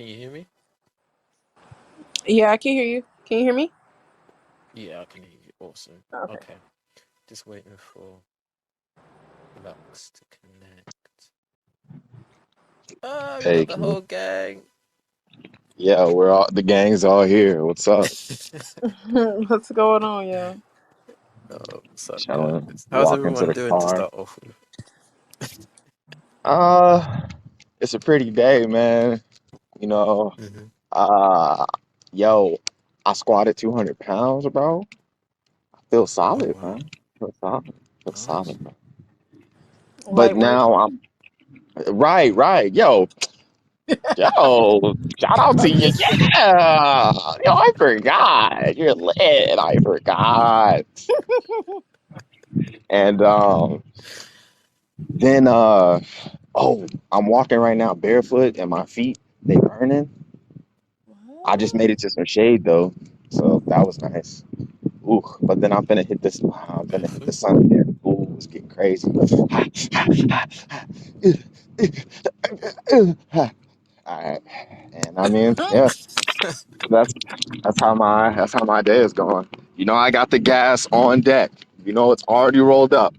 Can you hear me? Yeah, I can hear you. Can you hear me? Yeah, I can hear you. Awesome. Okay. Okay, just waiting for Lux to connect. Ah, we Hey, got the whole gang. yeah, we're all the gang's all here. What's up? What's going on, yo? What's up, Trying to guys? How's walk into everyone the doing to car. start off with? Uh, it's a pretty day, man. You know, Hmm. uh, yo, I squatted 200 pounds, bro. I feel Oh solid, wow, man. Feel solid. Feel nice. solid, bro. But Light work. now I'm right. Yo, shout out to you. Yeah. Yo, I forgot. You're lit. I forgot. And then oh, I'm walking right now barefoot and my feet they burning. I just What? made it to some shade though, so that was nice. Ooh, but then I'm gonna hit this. I'm gonna hit the Barefoot. sun here. Ooh, it's getting crazy. All right, and I mean, yeah, that's that's how my day is going. You know, I got the gas on deck. You know, it's already rolled up.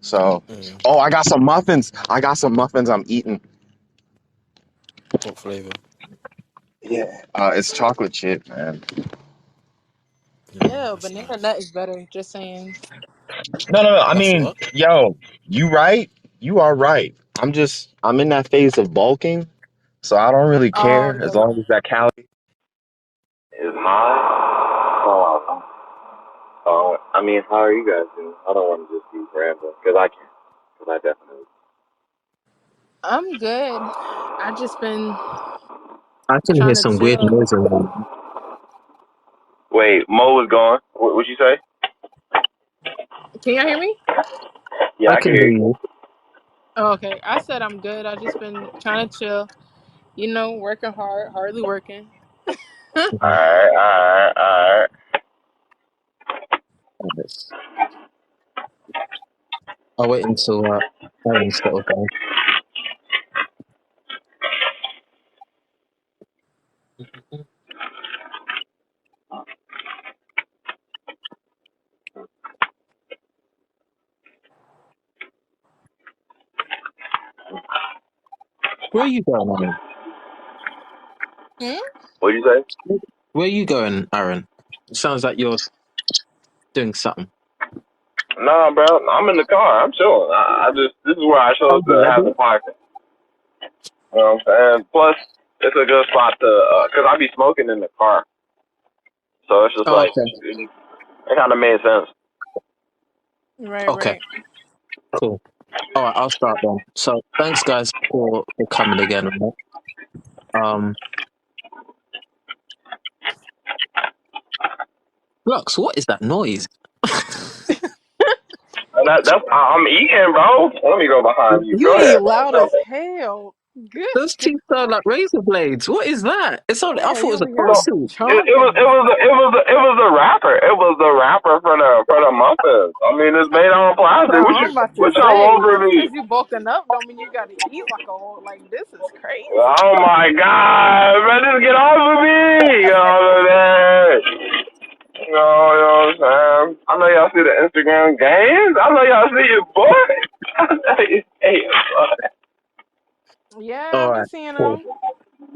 So, Mm, oh, I got some muffins. I got some muffins. I'm eating. what flavor? Yeah, it's chocolate chip, man. Yeah, That's banana nice. nut is better. Just saying. No. I That's mean, what? yo, you right. You are right. I'm in that phase of bulking, so I don't really Oh care yeah, as long as that calorie is high. I mean, how are you guys doing? I don't want to just be random because I can, because I definitely. I'm good. I just been I can hear trying to some weird chill. noise around. Wait, Mo was gone. What'd you say? Can y'all hear me? Yeah, I I can can hear hear you. you. Oh, okay. I said I'm good. I just been trying to chill. Working hard, hardly working. All Mhm. right, all right. Yes. I'll wait until Aaron's settled down. Where are you going, Aaron? Hmm? What'd you say? Where are you going, Aaron? It sounds like you're doing something. Nah, bro, I'm in the car. I'm chilling. I just this is where I Oh, chose you to have the ready? podcast. You know what I'm saying? Plus, it's a good spot to, cause I be smoking in the car, so it's just Oh, like okay. it kind of made sense. Right, Okay, right. cool. All right, I'll start then. So, thanks, guys, for coming again. Right? Um, Lux, what is that noise? And I'm eating, bro. Let me go behind you. You Go eat ahead, bro. loud Tell as me. hell. Good. Those teeth sound like razor blades. What is that? It's only, I Yeah, thought it you was a over car here So seat. chomping. it was the rapper. It was the rapper for the muffins. I mean, it's made out of plastic. Bro, I'm about to What y'all say, want from just me? because you bulking up don't mean you gotta eat like a whole, like, this is crazy. Oh my god, man, just get off of me! You know what I'm saying? You know what I'm saying? I know y'all see the Instagram games. I know y'all see your boy. I know you see your boy. Yeah, All I've been right, seeing cool. them.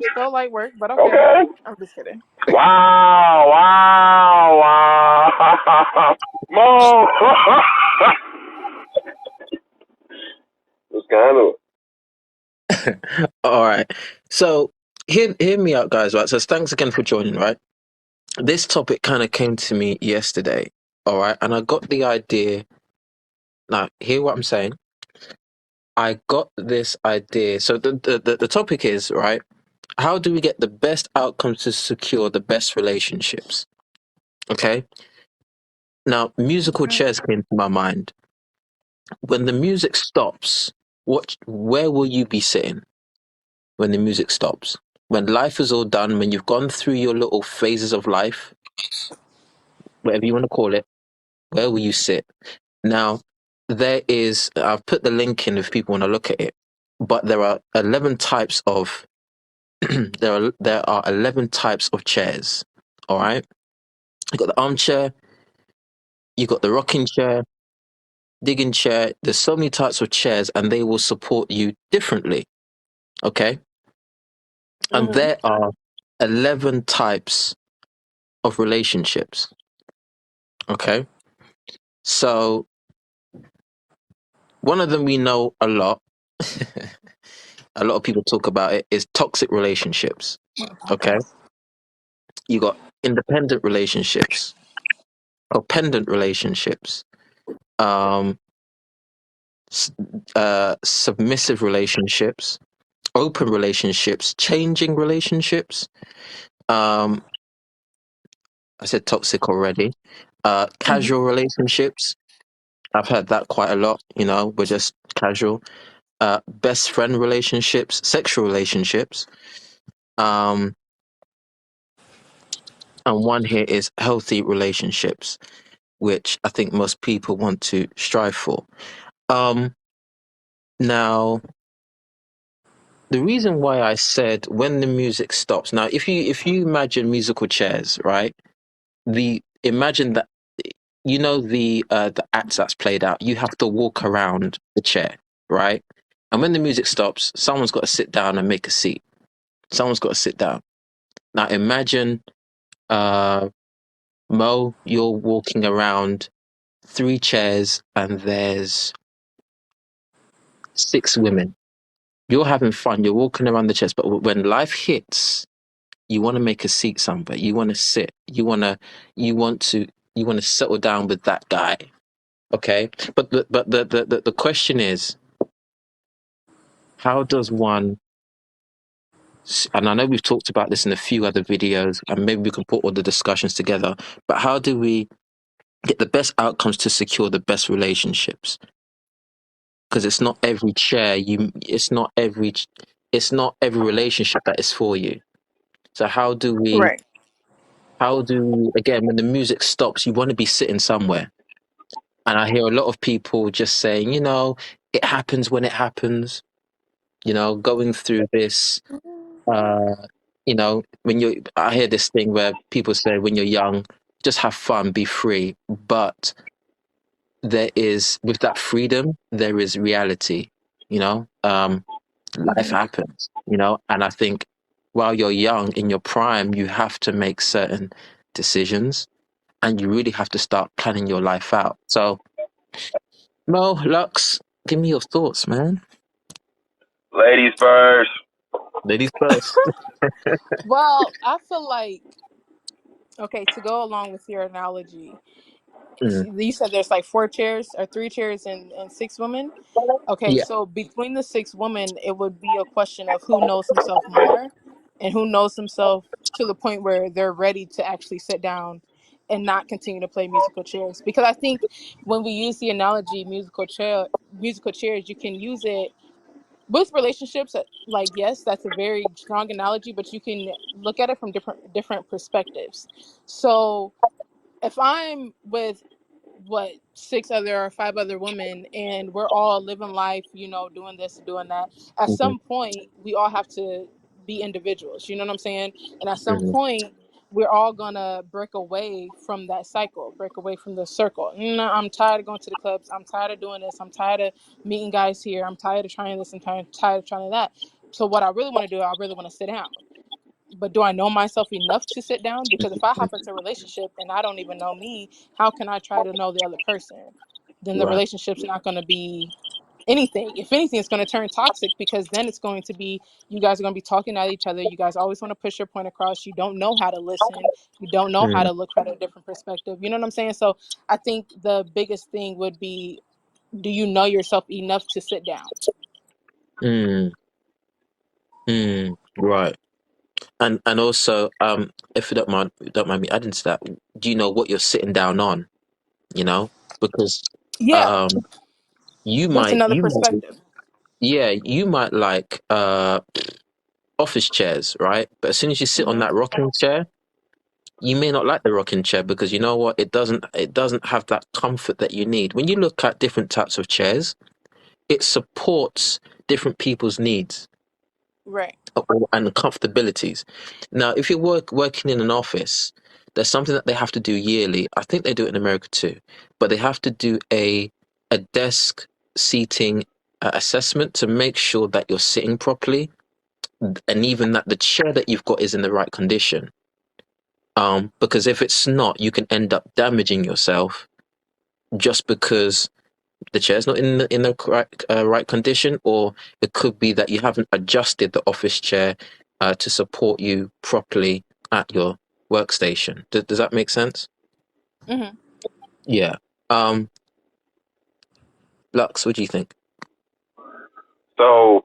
Still light work, but okay. Okay. I'm just kidding. Wow. Mo. What's kind of? All right. So hear me out, guys. Right. So thanks again for joining. Right. This topic kind of came to me yesterday. All right, and I got the idea. Now, hear what I'm saying. I got this idea. So the topic is right. How do we get the best outcomes to secure the best relationships? Okay. Now, musical Okay. chairs came to my mind. When the music stops, where will you be sitting when the music stops? When life is all done, when you've gone through your little phases of life, whatever you want to call it, where will you sit? Now, I've put the link in if people want to look at it, but there are 11 types of there are 11 types of chairs. All right, you got the armchair, you got the rocking chair, digging chair. There's so many types of chairs, and they will support you differently. Okay, and Mm-hmm. there are 11 types of relationships. Okay, so one of them we know a lot. A lot of people talk about it, is toxic relationships. Okay, you got independent relationships, codependent relationships, um, submissive relationships, open relationships, changing relationships. I said toxic already. Casual relationships. I've heard that quite a lot. We're just casual. Best friend relationships, sexual relationships. And one here is healthy relationships, which I think most people want to strive for. Now, the reason why I said when the music stops. Now, if you imagine musical chairs, right? Imagine that the act that's played out. You have to walk around the chair, right? And when the music stops, someone's got to sit down and make a seat. Someone's got to sit down. Now, imagine, Mo, you're walking around 3 chairs and there's 6 women. You're having fun. You're walking around the chairs, but when life hits, you want to make a seat somewhere. You want to sit. You want to settle down with that guy. Okay, but the question is, how does one? And I know we've talked about this in a few other videos, and maybe we can put all the discussions together. But how do we get the best outcomes to secure the best relationships? Because it's not every chair it's not every relationship that is for you. So how do we? Right. Again, when the music stops, you want to be sitting somewhere. And I hear a lot of people just saying, it happens when it happens. Going through this, I hear this thing where people say when you're young, just have fun, be free. But with that freedom, there is reality, life happens, and I think while you're young, in your prime, you have to make certain decisions and you really have to start planning your life out. So, Mo, Lux, give me your thoughts, man. Ladies first. Ladies first. Well, I feel like, okay, to go along with your analogy, you said there's like 4 chairs or 3 chairs and 6 women. Okay, Yeah. so between the 6 women, it would be a question of who knows himself more and who knows himself to the point where they're ready to actually sit down and not continue to play musical chairs. Because I think when we use the analogy musical chairs, you can use it with relationships. Like, yes, that's a very strong analogy, but you can look at it from different perspectives. So if I'm with 6 other or 5 other women and we're all living life, doing this and doing that, at Mm-hmm. some point we all have to be individuals, you know what I'm saying? And at some Mm-hmm. point we're all gonna break away from that cycle, break away from the circle. I'm tired of going to the clubs, I'm tired of doing this, I'm tired of meeting guys here, I'm tired of trying this, I'm tired of trying that. So what I really want to do, I really want to sit down. But do I know myself enough to sit down? Because if I hop into a relationship and I don't even know me, how can I try to know the other person? Then the Right. relationship's not going to be anything. If anything, it's going to turn toxic, because then it's going to be, you guys are going to be talking at each other. You guys always want to push your point across. You don't know how to listen. You don't know how Mm, to look at a different perspective. You know what I'm saying? So I think the biggest thing would be, do you know yourself enough to sit down? mm, right. And also, if you don't mind me adding to that, do you know what you're sitting down on? Because Yeah, um, you that's might another you might perspective. yeah, you might like office chairs, right? But as soon as you sit on Hmm. that rocking chair, you may not like the rocking chair because you know what? It doesn't have that comfort that you need. When you look at different types of chairs, it supports different people's needs. Right. and comfortabilities. Now, if you're working in an office, there's something that they have to do yearly. I think they do it in America too, but they have to do a desk seating assessment to make sure that you're sitting properly, and even that the chair that you've got is in the right condition. Because if it's not, you can end up damaging yourself just because the chair's not in the correct right condition, or it could be that you haven't adjusted the office chair to support you properly at your workstation. Does that make sense? Hmm. Yeah. Lux, what do you think? So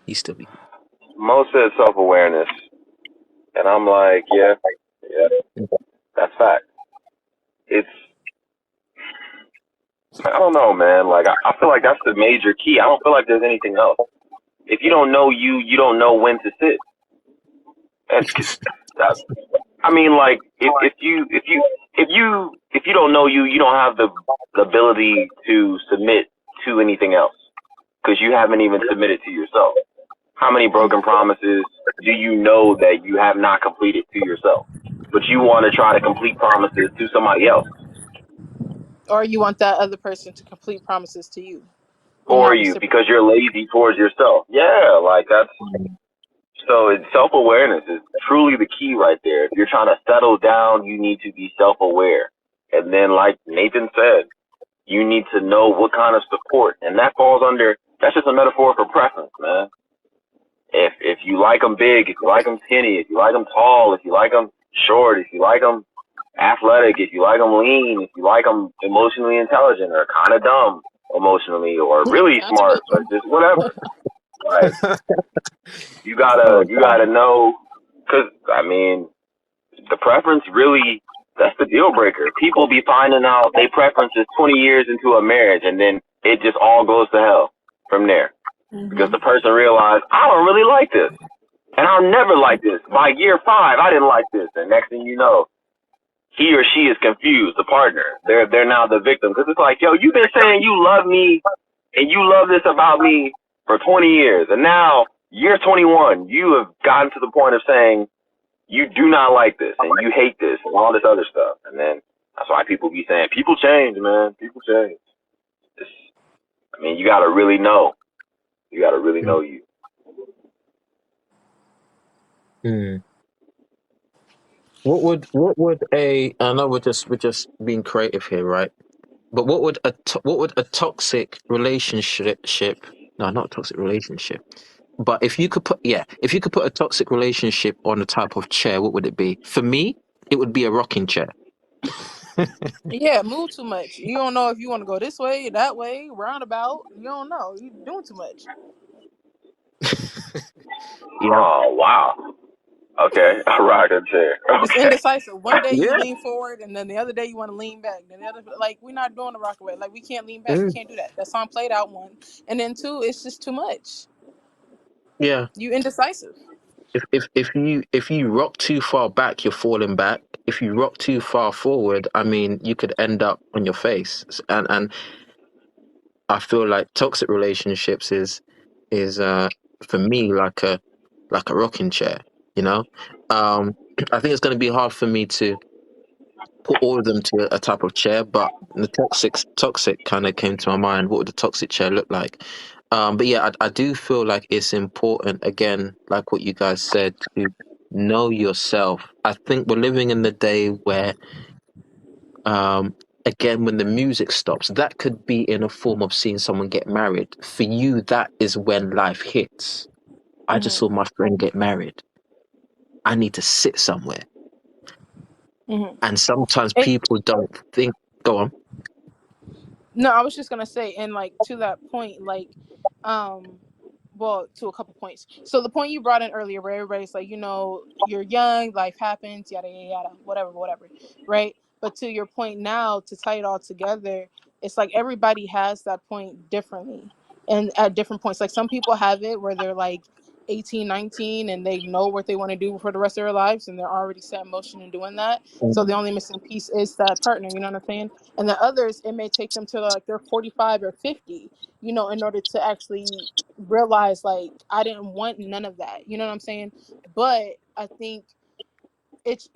He's still. Mo said self-awareness, and I'm like, yeah, that's fact. It's, I don't know, man. Like, I feel like that's the major key. I don't feel like there's anything else. If you don't know you, you don't know when to sit. And that, I mean, like, if you don't know you, you don't have the ability to submit to anything else because you haven't even submitted to yourself. How many broken promises do you know that you have not completed to yourself, but you want to try to complete promises to somebody else Or you want that other person to complete promises to you and for not you reciprocate. because you're lazy towards yourself? Yeah, like that's so. Self-awareness is truly the key right there. If you're trying to settle down, you need to be self-aware, and then, like Nathan said, you need to know what kind of support, and that falls under. That's just a metaphor for preference, man. If you like them big, if you like them skinny, if you like them tall, if you like them short, if you like them athletic, if you like them lean, if you like them emotionally intelligent or kind of dumb emotionally or really Not too smart, much. but just whatever. Like you Oh, gotta know, because I mean the preference really, that's the deal breaker. People be finding out they preferences 20 years into a marriage, and then it just all goes to hell from there because Hmm. the person realized I don't really like this. And I'll never like this. By year 5, I didn't like this. And next thing you know, he or she is confused, the partner. They're now the victim. Because it's like, yo, you've been saying you love me and you love this about me for 20 years. And now, year 21, you have gotten to the point of saying you do not like this and you hate this and all this other stuff. And then that's why people be saying, people change, man. People change. It's, I mean, you got to really know. You got to really know you. mm. What would a I know we're just being creative here, right? But what would a toxic relationship? No, not toxic relationship. But if you could put a toxic relationship on a type of chair, what would it be? For me, it would be a rocking chair. Yeah, move too much. You don't know if you want to go this way, that way, roundabout. You don't know. You're doing too much. Yeah. Oh, wow. Okay, a rocker chair. Just Okay. indecisive. One day you Yeah. lean forward, and then the other day you want to lean back. Then the other, like we're not doing the rockaway. Like we can't lean back. We Mm, can't do that. That song played out one, and then two, it's just too much. yeah. You indecisive. If you rock too far back, you're falling back. If you rock too far forward, I mean, you could end up on your face. And I feel like toxic relationships is for me like a rocking chair. You know, I think it's going to be hard for me to put all of them to a type of chair, but the toxic kind of came to my mind. What would the toxic chair look like? But yeah, I do feel like it's important, again, like what you guys said, to know yourself. I think we're living in the day where, again, when the music stops, that could be in a form of seeing someone get married. For you, that is when life hits. I just Hmm. saw my friend get married. I need to sit somewhere. Hmm. And sometimes people don't think, go on. No, I was just gonna say, and like to that point, like, um, well, to a couple points. So the point you brought in earlier, where everybody's like, you're young, life happens, yada yada yada, whatever, whatever, right? But to your point now, to tie it all together, it's like everybody has that point differently, and at different points. Like some people have it where they're like, 18, 19, and they know what they want to do for the rest of their lives, and they're already set in motion in doing that. So the only missing piece is that partner, you know what I'm saying? And the others, it may take them to like they're 45 or 50, you know, in order to actually realize like I didn't want none of that, you know what I'm saying? But I think it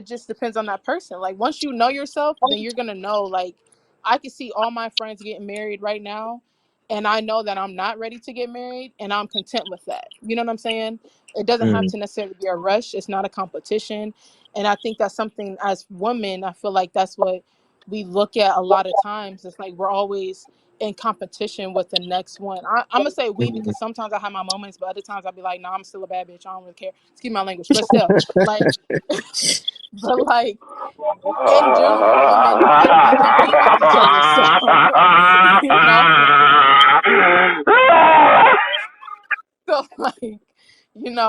just depends on that person. Like once you know yourself, then you're gonna know. Like I can see all my friends getting married right now, and I know that I'm not ready to get married, and I'm content with that. You know what I'm saying? It doesn't have Mm, to necessarily be a rush. It's not a competition, and I think that's something as women. I feel like that's what we look at a lot of times. It's like we're always in competition with the next one. I'm gonna say we mm. because sometimes I have my moments, but other times I'll be like, no, I'm still a bad bitch. I don't really care. Excuse my language, but still, like but like in general, women we compete with each other. So you know, so like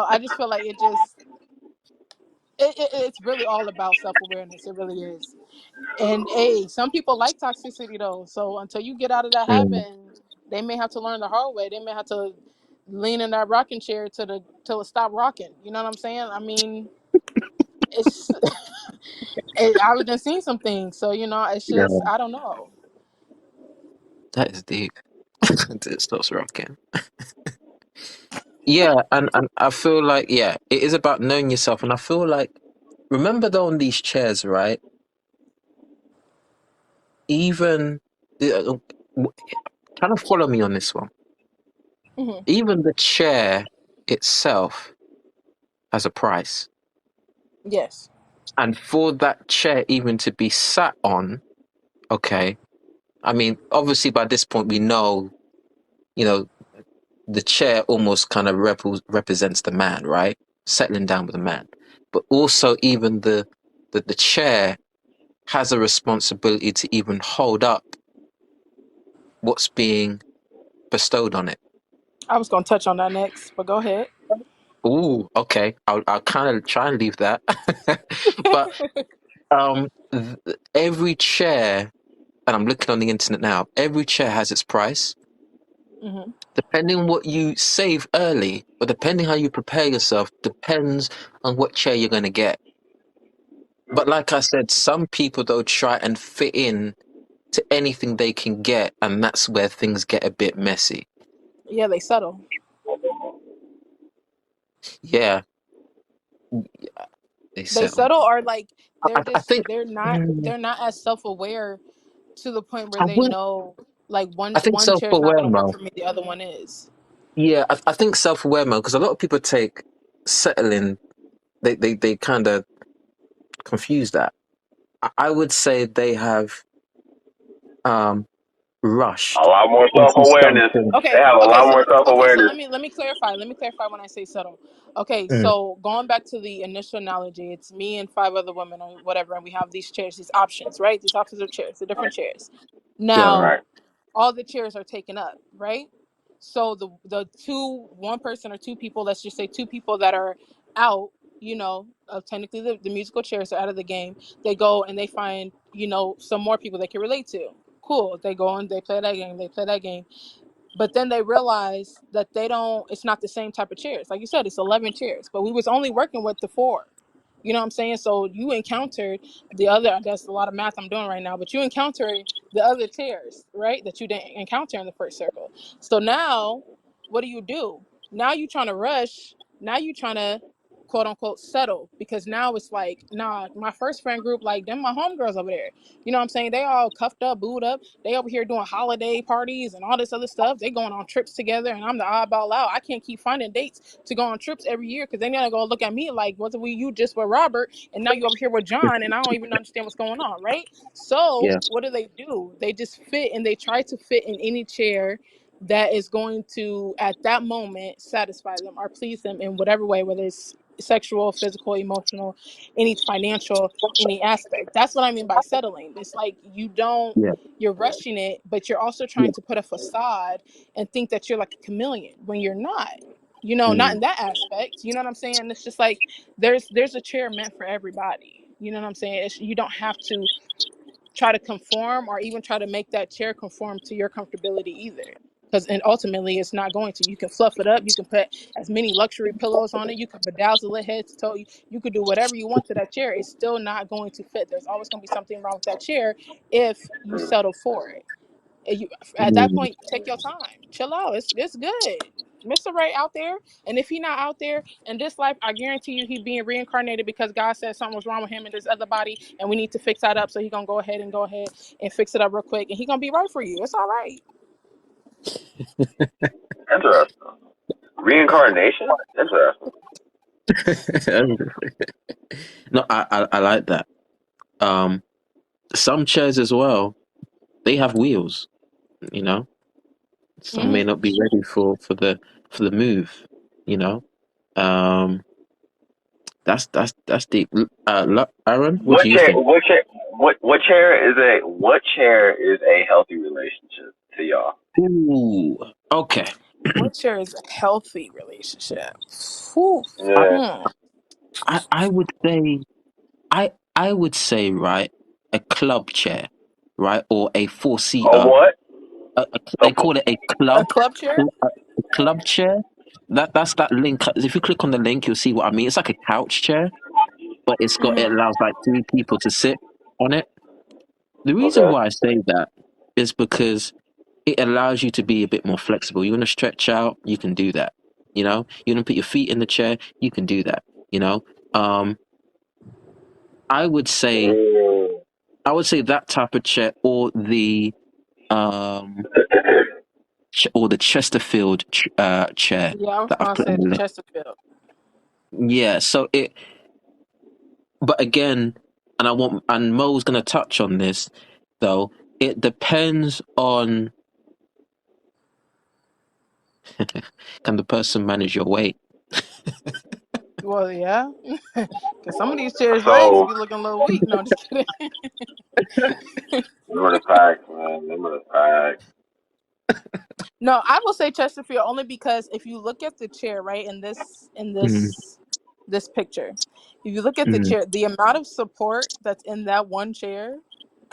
I just feel like it's really all about self awareness. It really is. And some people like toxicity though. So until you get out of that habit, Mm. and they may have to learn the hard way. They may have to lean in that rocking chair till it stop rocking. You know what I'm saying? I mean, it's I've been seeing some things. So it's Yeah, just I don't know. that is deep. It stops rocking. Yeah, and I feel like it is about knowing yourself, and I feel like remember though on these chairs, right? Even w- kind of follow me on this one. Hmm. Even the chair itself has a price, Yes. and for that chair even to be sat on, okay. I mean, obviously by this point we know, you know, the chair almost kind of represents the man, right? Settling down with the man, but also even the chair has a responsibility to even hold up what's being bestowed on it. I was gonna touch on that next, but go ahead. Ooh, okay. I'll kind of try and leave that, but every chair, and I'm looking on the internet now. Every chair has its price. Hmm. Depending on what you save early, or depending how you prepare yourself, depends on what chair you're going to get. But like I said, some people though try and fit in to anything they can get, and that's where things get a bit messy. Yeah, they settle. Yeah, they They settle. settle, or like I, I think they're not as self aware to the point where I they wouldn't. know like I think one chair is not self-aware, gonna work Mo. for me, the other one is. Yeah, I think self-aware, Mo, because a lot of people take settling. They kind of confuse that. I would say they have um A rushed lot more self into awareness. something. They Okay, have a okay, lot so more self okay, so awareness. let me clarify. Let me clarify when I say settle. Okay, Mm, so going back to the initial analogy, it's me and five other women or whatever, and we have these chairs, these options, right? These options of chairs, the different chairs. yeah. Now, Right. all the chairs are taken up, right? So the one person or two people, let's just say two people that are out, technically the musical chairs are out of the game. They go and they find, some more people they can relate to. Cool. They go and they play that game. They play that game, but then they realize that it's not the same type of chairs. Like you said, it's 11 chairs, but we was only working with the four. You know what I'm saying? So you encountered the other, that's a lot of math I'm doing right now, but you encountered the other chairs, right? That you didn't encounter in the first circle. So now what do? Now you trying to rush. Now you trying to quote unquote settle, because now it's like, nah, my first friend group, like them, my homegirls over there. You know what I'm saying? They all cuffed up, booed up. They over here doing holiday parties and all this other stuff. They going on trips together, and I'm the oddball out. I can't keep finding dates to go on trips every year, because then they're gonna look at me like, wasn't we you just with Robert, and now you over here with John, and I don't even understand what's going on, right? So Yeah. what do? They just fit, and they try to fit in any chair that is going to at that moment satisfy them or please them in whatever way, whether it's sexual, physical, emotional, any financial, any aspect. That's what I mean by settling. It's like Yeah. you're rushing it, but you're also trying to put a facade and think that you're like a chameleon when you're not. Not Mm, in that aspect. You know what I'm saying? It's just like there's a chair meant for everybody. You know what I'm saying? You don't have to try to conform or even try to make that chair conform to your comfortability either. And ultimately it's not going to. You can fluff it up, you can put as many luxury pillows on it, you can bedazzle it head to toe, you could do whatever you want to that chair. It's still not going to fit. There's always going to be something wrong with that chair if you settle for it. And you, at that Mm. point, take your time, chill out. It's good. Mr. Ray out there, and if he not out there in this life, I guarantee you he being reincarnated because God said something was wrong with him in this other body, and we need to fix that up. So he gonna go ahead and fix it up real quick, and he gonna be right for you. It's all right. Interesting. Reincarnation? Interesting. No, I like that. Some chairs as well, they have wheels. You know, some may Mm-hmm. not be ready for the move. You know, um, that's deep. Aaron, what What do you chair? think? What chair? What chair is a healthy relationship to y'all? Ooh, okay. What chair is a healthy relationship? Whew. I, Yeah. Hmm. I would say I would say right, a club chair, right, or a four A seater. what? A They call it a A club club chair? club chair. That's that link. If you click on the link, you'll see what I mean. It's like a couch chair, but it Mm-hmm. allows like three people to sit on it. The reason Okay. why I say that is because it allows you to be a bit more flexible. You want to stretch out, you can do that. You know, you want to put your feet in the chair, you can do that. You know, um, I would say Mm. I would say that type of chair um or the Chesterfield chair Yeah, I was that I've gonna put say in the the link. Chesterfield. Yeah, so but again, and Mo's gonna touch on this though. It depends on can the person manage your weight. Well, yeah, because some of these chairs' legs So be looking a little weak. No, just kidding. remember the facts, man. Remember the facts. No, I will say Chesterfield only because if you look at the chair, right, in Mm, this picture, if you look at the mm. chair, the amount of support that's in that one chair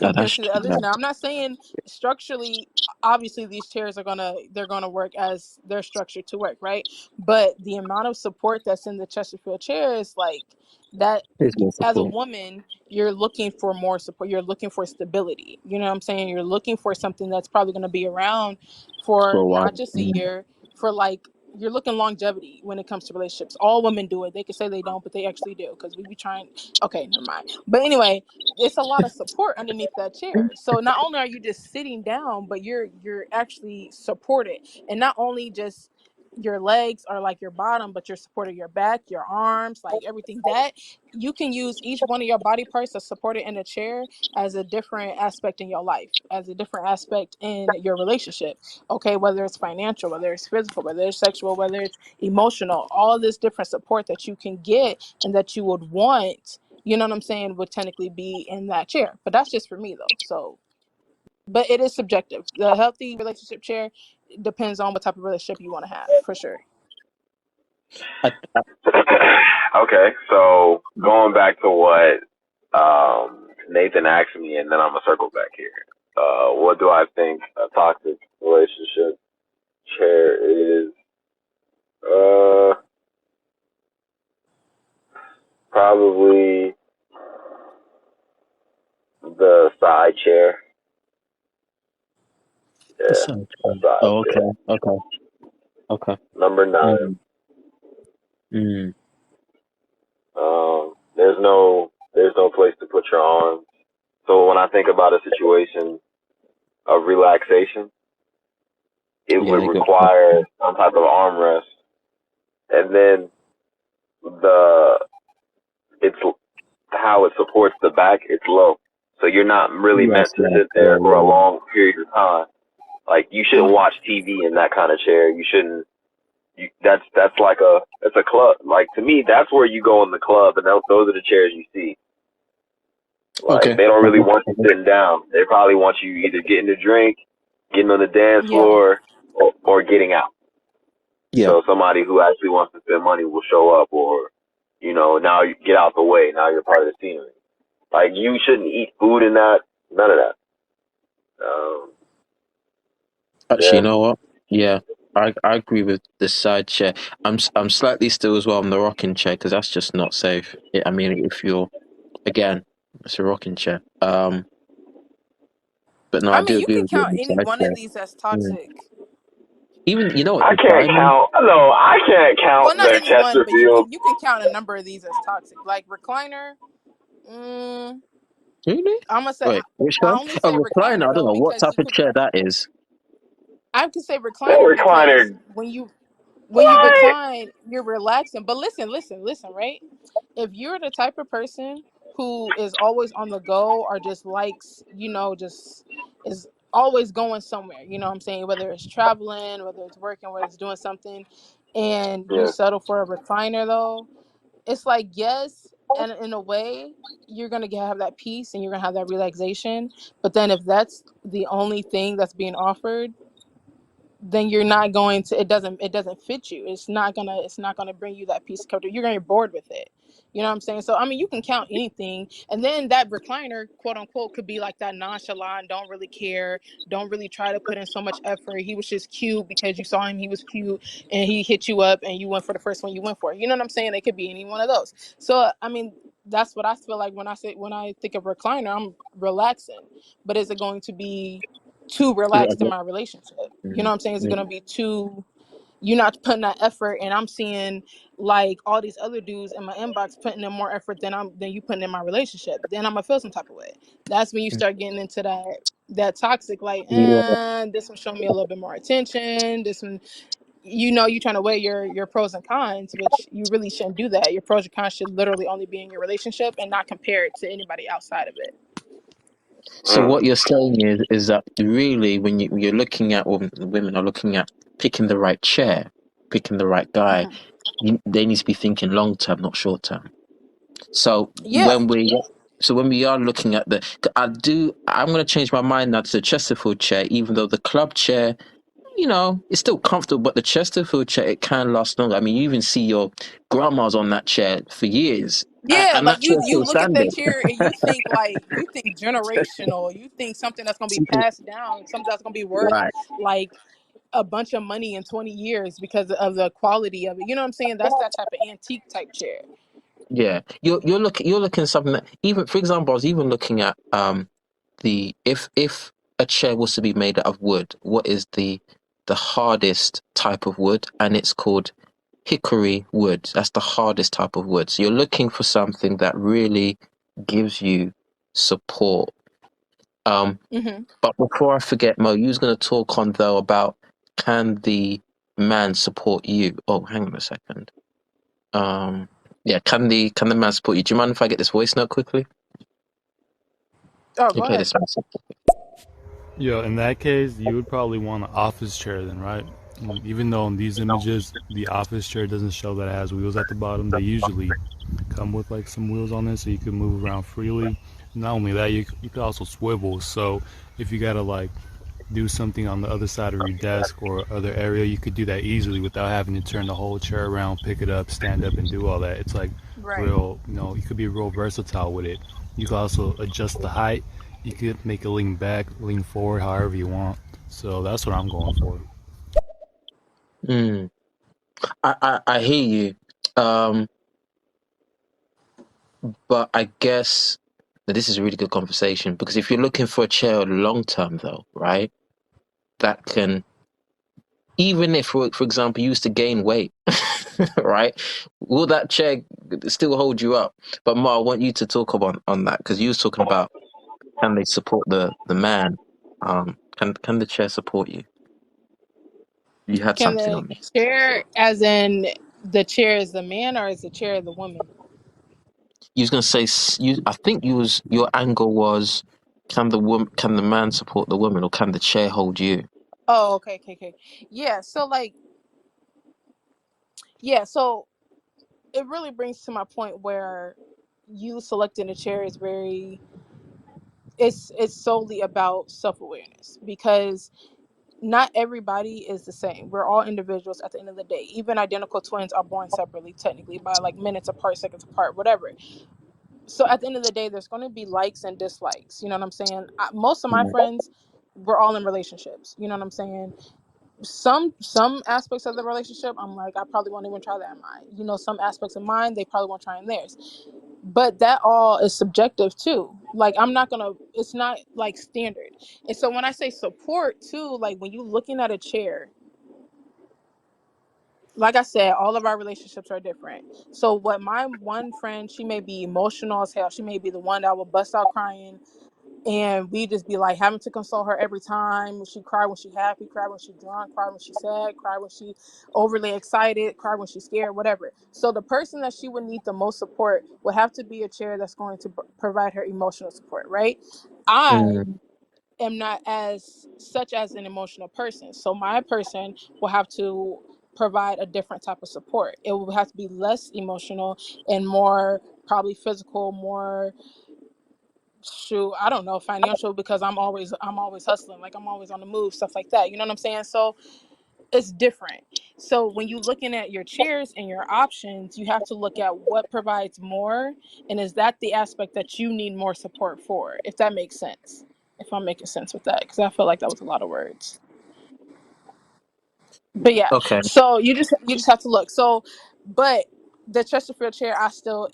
Yeah, compared that's to the true. others. Now, I'm not saying structurally, obviously these chairs are they're gonna work as they're structured to work, right? But the amount of support that's in the Chesterfield chair is like that. There's no As a support woman, you're looking for more support. You're looking for stability. You know what I'm saying? You're looking for something that's probably going to be around for for a while. not just a year, for like you're looking longevity when it comes to relationships. All women do it. They can say they don't, but they actually do because we be trying. Okay, never mind. But anyway, it's a lot of support underneath that chair. So not only are you just sitting down, but you're actually supported, and not only just your legs are like your bottom, but you're supporting your back, your arms, like everything that you can use each one of your body parts to support it in a chair as a different aspect in your life, as a different aspect in your relationship. Okay, whether it's financial, whether it's physical, whether it's sexual, whether it's emotional, all this different support that you can get and that you would want, you know what I'm saying, would technically be in that chair. But that's just for me though. So, but it is subjective. The healthy relationship chair depends on what type of relationship you want to have, for sure. I, I, Okay, so going back to what Nathan asked me, and then I'm gonna circle back here. What do I think a toxic relationship chair is? Uh, Probably the side chair. Yeah, so, a side oh, chair. okay. Number nine. Mm, mm, There's no place to put your arms. So when I think about a situation of relaxation, it yeah, would they go. require some type of armrest, and then the it's how it supports the back. It's low, so you're not really Yes, meant to yeah, sit yeah, there for a yeah. long period of time. Like you shouldn't Mhm. watch TV in that kind of chair. You shouldn't. That's like it's a club. Like to me, that's where you go in the club, and those are the chairs you see. Like Okay. they don't really Okay. want you Okay. sitting down. They probably want you either getting a drink, getting on the dance Yeah. floor, or getting out. Yeah. So somebody who actually wants to spend money will show up, or now you get out the way. Now you're part of the scenery. Like you shouldn't eat food in that. None of that. Actually, Yeah. you know what? Yeah, I agree with the side chair. I'm slightly still as well on the rocking chair because that's just not safe. I mean, if you're again, it's a rocking chair. But no, I I do mean, you agree can with you count on the any side one of chair. these as Mm. toxic. Even you know what I the can't diamond. count. No, I can't Well, count not the any one, but Chesterfield. you can count a number of these as toxic. Like recliner. Mm, Really? I'm gonna say Wait, which I one? only A say recliner. recliner I don't though know what because type you of could. chair that is. I could say That recliner because recliner. when you What? recline, you're relaxing. But listen, right? If you're the type of person who is always on the go or just likes, just is always going somewhere, you know what I'm saying? Whether it's traveling, whether it's working, whether it's doing something, and you Yeah. settle for a recliner though, it's like, yes, and in a way, you're gonna have that peace and you're gonna have that relaxation. But then if that's the only thing that's being offered, then you're not going to it doesn't fit you. It's not gonna bring you that peace of comfort. You're gonna get bored with it. You know what I'm saying? So I mean, you can count anything, and then that recliner, quote unquote, could be like that nonchalant, don't really care, don't really try to put in so much effort. He was just cute because you saw him, he was cute, and he hit you up, and you went for the first one you went for. You know what I'm saying? It could be any one of those. So I mean, that's what I feel like when I think of recliner, I'm relaxing. But is it going to be too Yeah, relaxed in my relationship? You know mm, what I'm saying? Is it mm. gonna be too, you're not putting that effort, and I'm seeing like all these other dudes in my inbox putting in more effort than you putting in my relationship? Then I'm gonna feel some type of way. That's when you start getting into that toxic, like, Yeah. this one showing me a little bit more attention. This one, you trying to weigh your pros and cons, which you really shouldn't do that. Your pros and cons should literally only be in your relationship and not compare it to anybody outside of it. So Mm. what you're saying is that really, when you're looking at women are looking at picking the right chair, picking the right guy, Mhm. they need to be thinking long term, not short term. So Yeah. when we are looking at I'm going to change my mind now to the Chesterfield chair, even though the club chair, it's still comfortable, but the Chesterfield chair, it can last longer. I mean, you even see your grandma's on that chair for years, Yeah, and like that chair's you still look at that standing. chair and you think generational. You think something that's gonna be passed down, something that's gonna be worth Right. like a bunch of money in 20 years because of the quality of it. You know what I'm saying? That's that type of antique type chair. Yeah. You're looking at something that, even for example, I was even looking at the if a chair was to be made out of wood, what is the hardest type of wood? And it's called hickory wood. That's the hardest type of wood. So you're looking for something that really gives you support. Um, Hmm. but before I forget, Mo, you was going to talk on though about, can the man support you? Oh, hang on a second. Yeah, can the man support you? Do you mind if I get this voice note quickly? Oh, You go play ahead. this message. Yeah, in that case, you would probably want an office chair then, right? Even though in these images, the office chair doesn't show that it has wheels at the bottom, they usually come with like some wheels on it so you can move around freely. Not only that, you could also swivel. So if you gotta like do something on the other side of your desk or other area, you could do that easily without having to turn the whole chair around, pick it up, stand up, and do all that. It's like Right. real, you could be real versatile with it. You can also adjust the height. You could make it lean back, lean forward, however you want. So that's what I'm going for. Mm, I hear you. Um, but I guess that this is a really good conversation, because if you're looking for a chair long term though, right? That can, even if for example you used to gain weight, right? Will that chair still hold you up? But Ma, I want you to talk about on that, because you was talking about, can they support the man? Can the chair support you? You had Can something the on this. chair, as in the chair is the man, or is the chair the woman? You was gonna say you. I think your angle was, can the man support the woman, or can the chair hold you? Oh, okay. Yeah, so like, yeah, so it really brings to my point where you selecting a chair is very, it's solely about self-awareness, because not everybody is the same. We're all individuals at the end of the day. Even identical twins are born separately, technically, by like minutes apart, seconds apart, whatever. So at the end of the day, there's going to be likes and dislikes. You know what I'm saying? Most of my Mm. friends, we're all in relationships. You know what I'm saying? some aspects of the relationship, I'm like, I probably won't even try that in mine. You know, some aspects of mine, they probably won't try in theirs. But that all is subjective too. Like, I'm not gonna. It's not like standard. And so when I say support too, like when you looking at a chair, like I said, all of our relationships are different. So what my one friend, she may be emotional as hell. She may be the one that will bust out crying, and we just be like having to console her every time. She cry when she happy, cry when she drunk, cry when she sad, cry when she overly excited, cry when she's scared, whatever. So the person that she would need the most support would have to be a chair that's going to provide her emotional support, right? I Mm, am not as such as an emotional person, so my person will have to provide a different type of support. It will have to be less emotional and more probably physical, more, shoot, I don't know, financial, because I'm always hustling, like I'm always on the move, stuff like that, you know what I'm saying? So it's different. So when you're looking at your chairs and your options, you have to look at what provides more, and is that the aspect that you need more support for, if that makes sense, if I'm making sense with that, because I feel like that was a lot of words. But yeah, okay. so you just have to look. So, but the Chesterfield chair,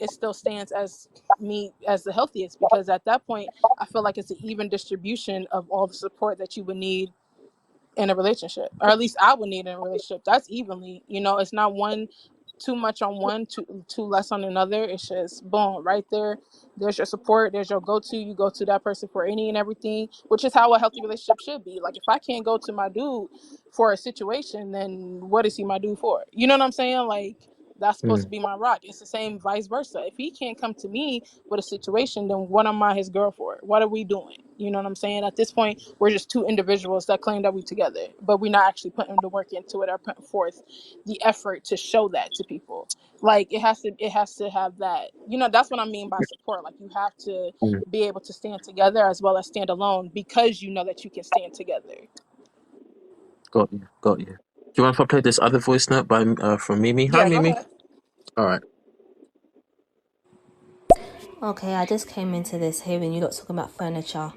it still stands as me as the healthiest, because at that point I feel like it's an even distribution of all the support that you would need in a relationship, or at least I would need in a relationship. That's evenly, it's not one too much on one, too less on another. It's just boom, right there. There's your support, there's your go-to. You go to that person for any and everything, which is how a healthy relationship should be. Like, if I can't go to my dude for a situation, then what is he my dude for? You know what I'm saying? Like, that's supposed to Mm, be my rock. It's the same vice versa. If he can't come to me with a situation, then what am I his girl for? What are we doing? You know what I'm saying? At this point, we're just two individuals that claim that we together, but we're not actually putting the work into it or putting forth the effort to show that to people. Like, it has to have that. That's what I mean by support. Like, you have to mm, be able to stand together as well as stand alone, because you know that you can stand together. got you. Got you. Do you want if I play this other voice note by from Mimi? Hi, Yeah, go Mimi. ahead. All right. Okay, I just came into this hearing you lot talking about furniture,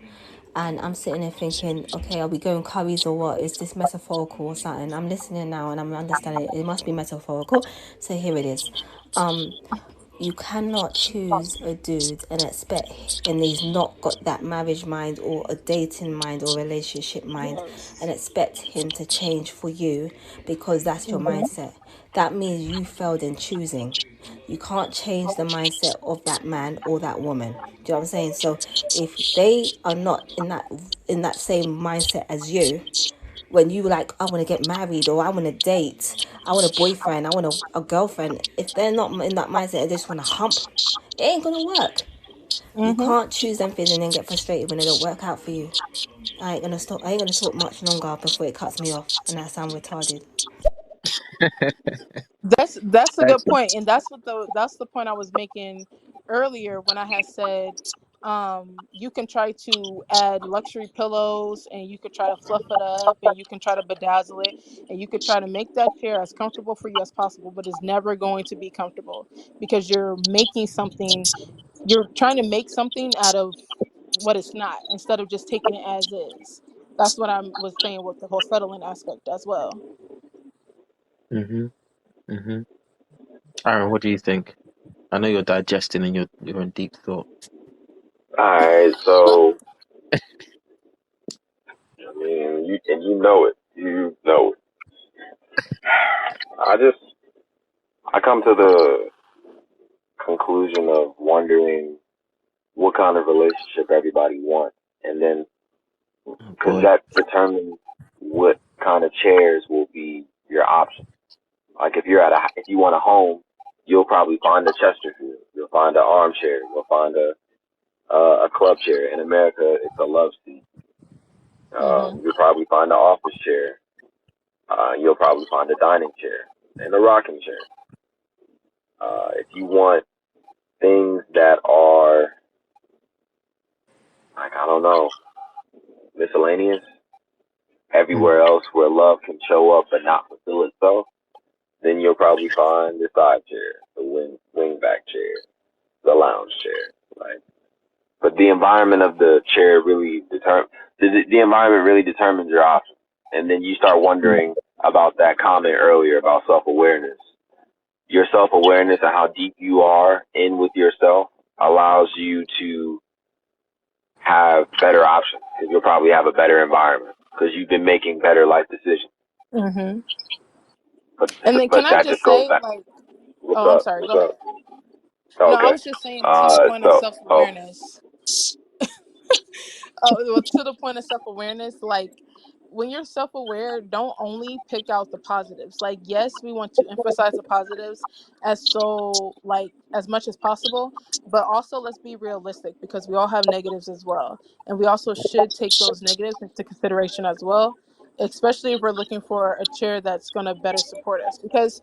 and I'm sitting there thinking, okay, are we going curries or what? Is this metaphorical or something? I'm listening now and I'm understanding it must be metaphorical. So here it is. You cannot choose a dude and he's not got that marriage mind or a dating mind or relationship mind, and Yes. expect him to change for you because that's your Mhm. mindset. That means you failed in choosing. You can't change the mindset of that man or that woman. Do you know what I'm saying? So if they are not in that same mindset as you, when you like, I want to get married or I want to date, I want a boyfriend, I want a girlfriend, if they're not in that mindset and they just want to hump, it ain't gonna work. You Mhm. can't choose them things and then get frustrated when they don't work out for you. I ain't gonna talk much longer before it cuts me off and I sound retarded. That's a good Thanks. point, and that's the point I was making earlier when I had said, you can try to add luxury pillows, and you could try to fluff it up, and you can try to bedazzle it, and you could try to make that chair as comfortable for you as possible, but it's never going to be comfortable, because you're trying to make something out of what it's not, instead of just taking it as is. That's what I was saying with the whole settling aspect as well. Mhm. Mhm. Aaron, what do you think? I know you're digesting and you're in deep thought. Alright, so I mean, you know it. You know it. I just I come to the conclusion of wondering what kind of relationship everybody wants, and then Oh because boy. that determines what kind of chairs will be your option. Like if you want a home, you'll probably find a Chesterfield, you'll find an armchair, you'll find a club chair. In America, it's a love seat. Hmm. You'll probably find an office chair. You'll probably find a dining chair and a rocking chair. If you want things that are like I don't know miscellaneous, Mm, everywhere else where love can show up but not fulfill itself, then you'll probably find the side chair, the wing back chair, the lounge chair, right? But the environment of the chair really the environment really determines your options. And then you start mm, wondering, about that comment earlier about self-awareness. Your self-awareness and how deep you are in with yourself allows you to have better options because you'll probably have a better environment because you've been making better life decisions. Hmm. But And then can but I that just just goes say, back. like, What's oh, I'm up? sorry. What's Go ahead. up? No, I Okay. was just saying to the point of self Oh, awareness. Well, to the point of self awareness, like when you're self aware, don't only pick out the positives. Like, yes, we want to emphasize the positives as much as possible, but also let's be realistic because we all have negatives as well, and we also should take those negatives into consideration as well, especially if we're looking for a chair that's going to better support us. Because,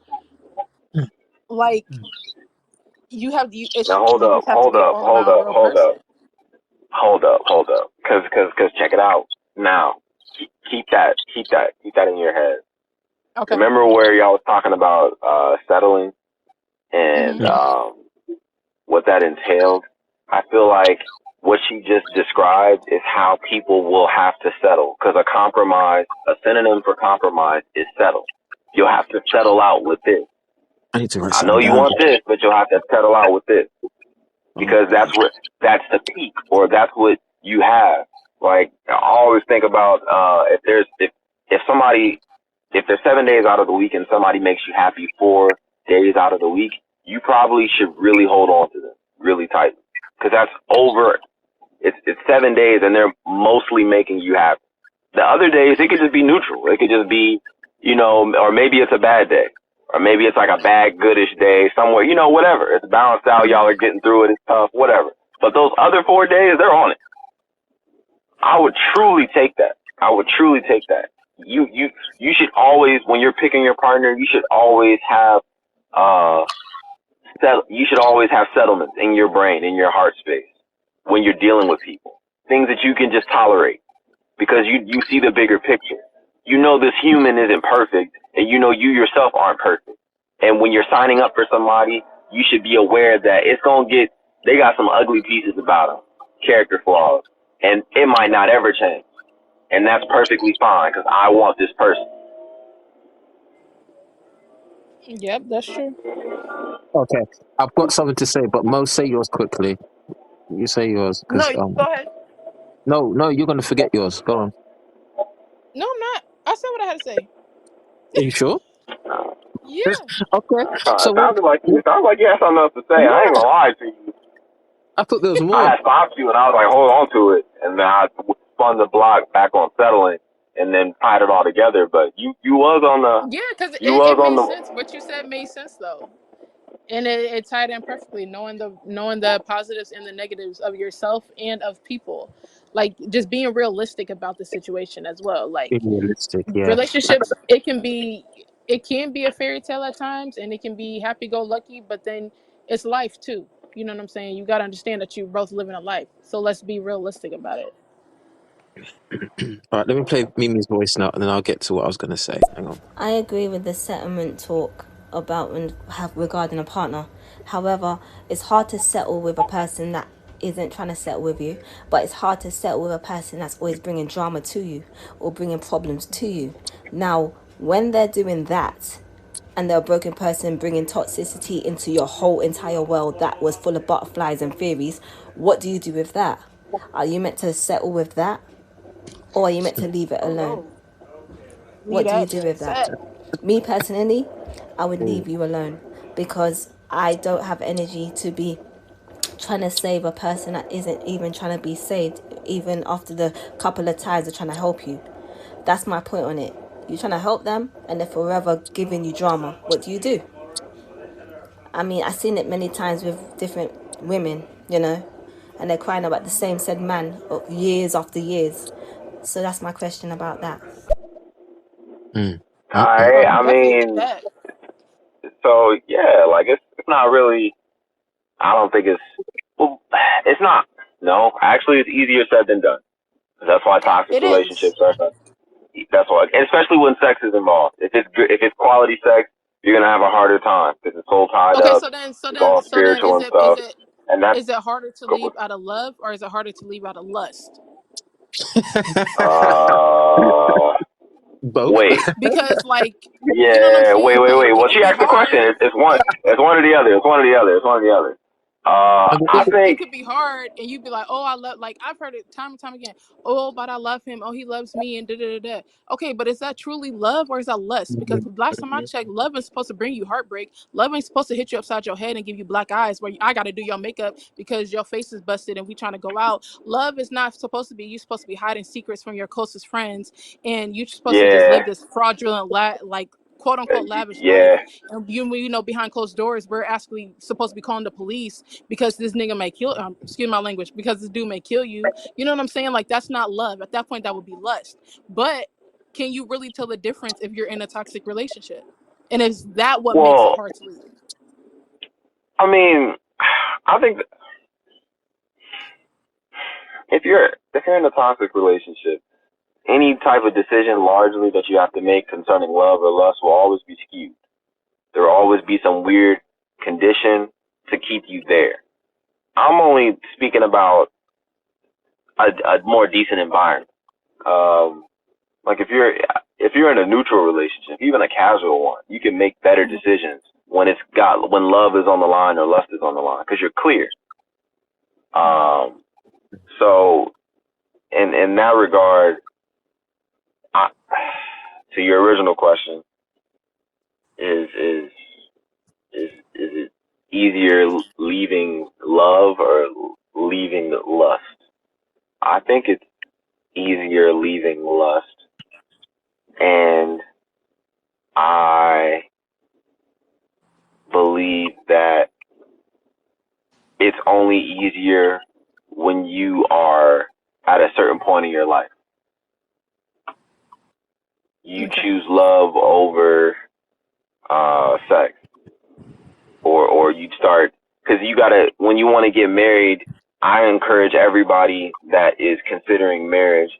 like, now you just have to be an all around real person. hold up, cause check it out. Now, keep that in your head. Okay. Remember where y'all was talking about settling and Hmm. what that entailed? I feel like what she just described is how people will have to settle. Because a synonym for compromise is settle. You'll have to settle out with this. I need to write I know something you down. want this, but you'll have to settle out with this Oh because God. that's the peak or that's what you have. Like I always think about if there's 7 days out of the week and somebody makes you happy 4 days out of the week, you probably should really hold on to them really tight because that's over. It's 7 days and they're mostly making you happy. The other days it could just be neutral. It could just be, or maybe it's a bad day, or maybe it's like a bad goodish day somewhere. Whatever. It's balanced out. Y'all are getting through it. It's tough. Whatever. But those other 4 days, they're on it. I would truly take that. You should always, when you're picking your partner, you should always have settlements in your brain, in your heart space when you're dealing with people. Things that you can just tolerate because you see the bigger picture. You know this human isn't perfect, and you know you yourself aren't perfect. And when you're signing up for somebody, you should be aware that they got some ugly pieces about them, character flaws, and it might not ever change. And that's perfectly fine because I want this person. Yep, that's true. Okay, I've got something to say, but Mo, say yours quickly. You say yours No, because go ahead. no, you're gonna forget yours. Go on. No, I'm not. I said what I had to say. Are you sure? Yeah. Okay. It So what? sounds like you had something else to say. I ain't Yeah, gonna lie to you. I thought there was I more. had stopped you and I was like, hold on to it, and then I spun the block back on settling, and then tied it all together. But you was on the Yeah, because you it was on made the sense. What you said made sense though. And it tied in perfectly, knowing the positives and the negatives of yourself and of people. Like just being realistic about the situation as well. Like Be realistic, yeah. relationships, it can be a fairy tale at times and it can be happy go lucky, but then it's life too. You know what I'm saying? You gotta understand that you're both living a life. So let's be realistic about it. All right, let me play Mimi's voice now, and then I'll get to what I was gonna say. Hang on. I agree with the settlement talk about when have regarding a partner. However, it's hard to settle with a person that isn't trying to settle with you, but it's hard to settle with a person that's always bringing drama to you or bringing problems to you. Now, when they're doing that and they're a broken person bringing toxicity into your whole entire world that was full of butterflies and fairies, what do you do with that? Are you meant to settle with that or are you meant to leave it Oh alone? no. Leave What do you that do being with that? said. Me personally, I would Mm. leave you alone because I don't have energy to be trying to save a person that isn't even trying to be saved, even after the couple of times they're trying to help you. That's my point on it. You're trying to help them and they're forever giving you drama. What do? I mean, I've seen it many times with different women, and they're crying about the same said man years after years. So that's my question about that. Mm. Oh, I you definitely did mean, that. so yeah, like it's not really. I don't think well, it's not. No, actually, it's easier said than done. That's why toxic It is. relationships are. That's why, especially when sex is involved. If it's good, if it's quality sex, you're gonna have a harder time because it's all tied Okay, up. so then so It's then all so then spiritual is and it is stuff, it and that's is it harder to go. leave out of love or is it harder to leave out of lust? Uh, Both. Wait. because like you know what I'm Yeah. Wait. saying. Wait. Like Wait. it Well, could she be asked the question. hard. It's one. It's one or the other. It's one or the other. It's one or the other. I It think. could be hard, and you'd be like, "Oh, I love." Like I've heard it time and time again. Oh, but I love him. Oh, he loves me, and da da da da. Okay, but is that truly love or is that lust? Because the last time I checked, love is supposed to bring you heartbreak. Love ain't supposed to hit you upside your head and give you black eyes where I got to do your makeup because your face is busted and we trying to go out. Love is not supposed to be. You're supposed to be hiding secrets from your closest friends, and you're supposed to just Yeah. live this fraudulent, like quote unquote lavish Yeah. life. And you know behind closed doors, we're actually supposed to be calling the police because this nigga may kill excuse my language, because this dude may kill you. You know what I'm saying? Like that's not love. At that point that would be lust. But can you really tell the difference if you're in a toxic relationship? And is that what makes it Well, hard to leave? I mean, I think if you're in a toxic relationship, any type of decision largely that you have to make concerning love or lust will always be skewed. There will always be some weird condition to keep you there. I'm only speaking about a more decent environment. Like if you're in a neutral relationship, even a casual one, you can make better decisions when when love is on the line or lust is on the line because you're clear. So in that regard, I, to your original question, is it easier leaving love or leaving lust? I think it's easier leaving lust, and I believe that it's only easier when you are at a certain point in your life. You Okay. choose love over sex, or you start because you gotta when you want to get married. I encourage everybody that is considering marriage.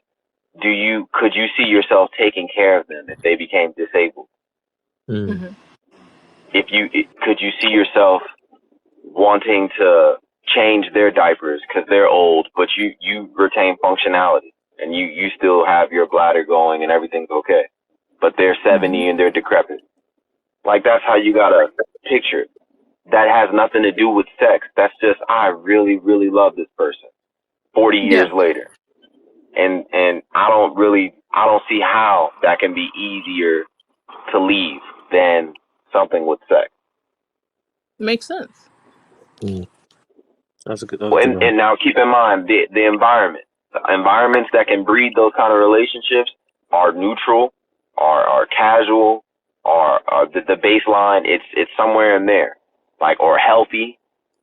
Could you see yourself taking care of them if they became disabled? Mm. Mm-hmm. Could you see yourself wanting to change their diapers because they're old, but you retain functionality and you still have your bladder going and everything's okay, but they're 70 and they're decrepit. Like that's how you gotta picture it. That has nothing to do with sex. That's just I really really love this person. 40 years Yeah, later, and I don't see how that can be easier to leave than something with sex. makes sense. Mm. That's a Well, good one. and now keep in mind the environment. The environments that can breed those kind of relationships are neutral, are casual, are the baseline. It's somewhere in there, like or healthy,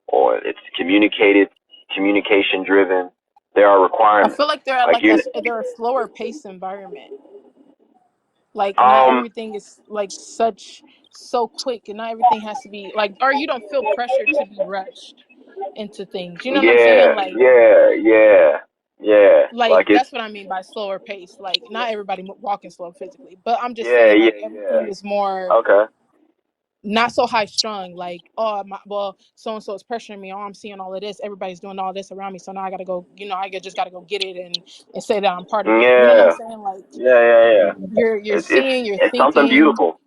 or it's communication driven. There are I requirements. feel like they're at Like like you, they're a slower paced environment. Like not everything is like so quick, and not everything has to be like, or you don't feel pressure to be rushed into things. You know what I'm saying? yeah, yeah. Like Like it's that's what I mean by slower pace. Like not everybody walking slow physically, but I'm just yeah, saying yeah, like yeah. everything is more Okay. not so high strung. Like well, so and so is pressuring me. Oh, I'm seeing all of this. Everybody's doing all this around me, so now I gotta go. You know, just gotta go get it and say that I'm part of it. You know what I'm Yeah, saying? Like yeah. you're It's seeing, you're it's something thinking. beautiful.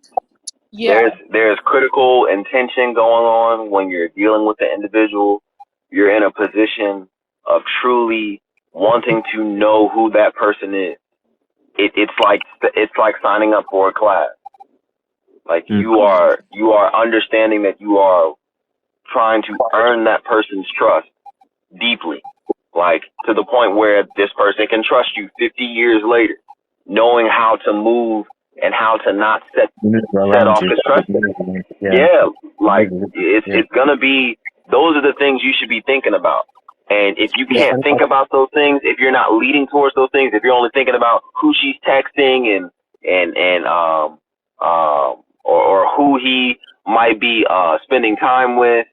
There's Yeah, there's critical intention going on when you're dealing with the individual. You're in a position of truly wanting to know who that person is. It's like signing up for a class. Like Mm. you are understanding that you are trying to earn that person's trust deeply, like to the point where this person can trust you 50 years later, knowing how to move and how to not Move set around off you. his trust. Yeah. Yeah, like Yeah. it's gonna be. Those are the things you should be thinking about. And if you yeah. can't think about those things, if you're not leading towards those things, if you're only thinking about who she's texting or who he might be spending time with,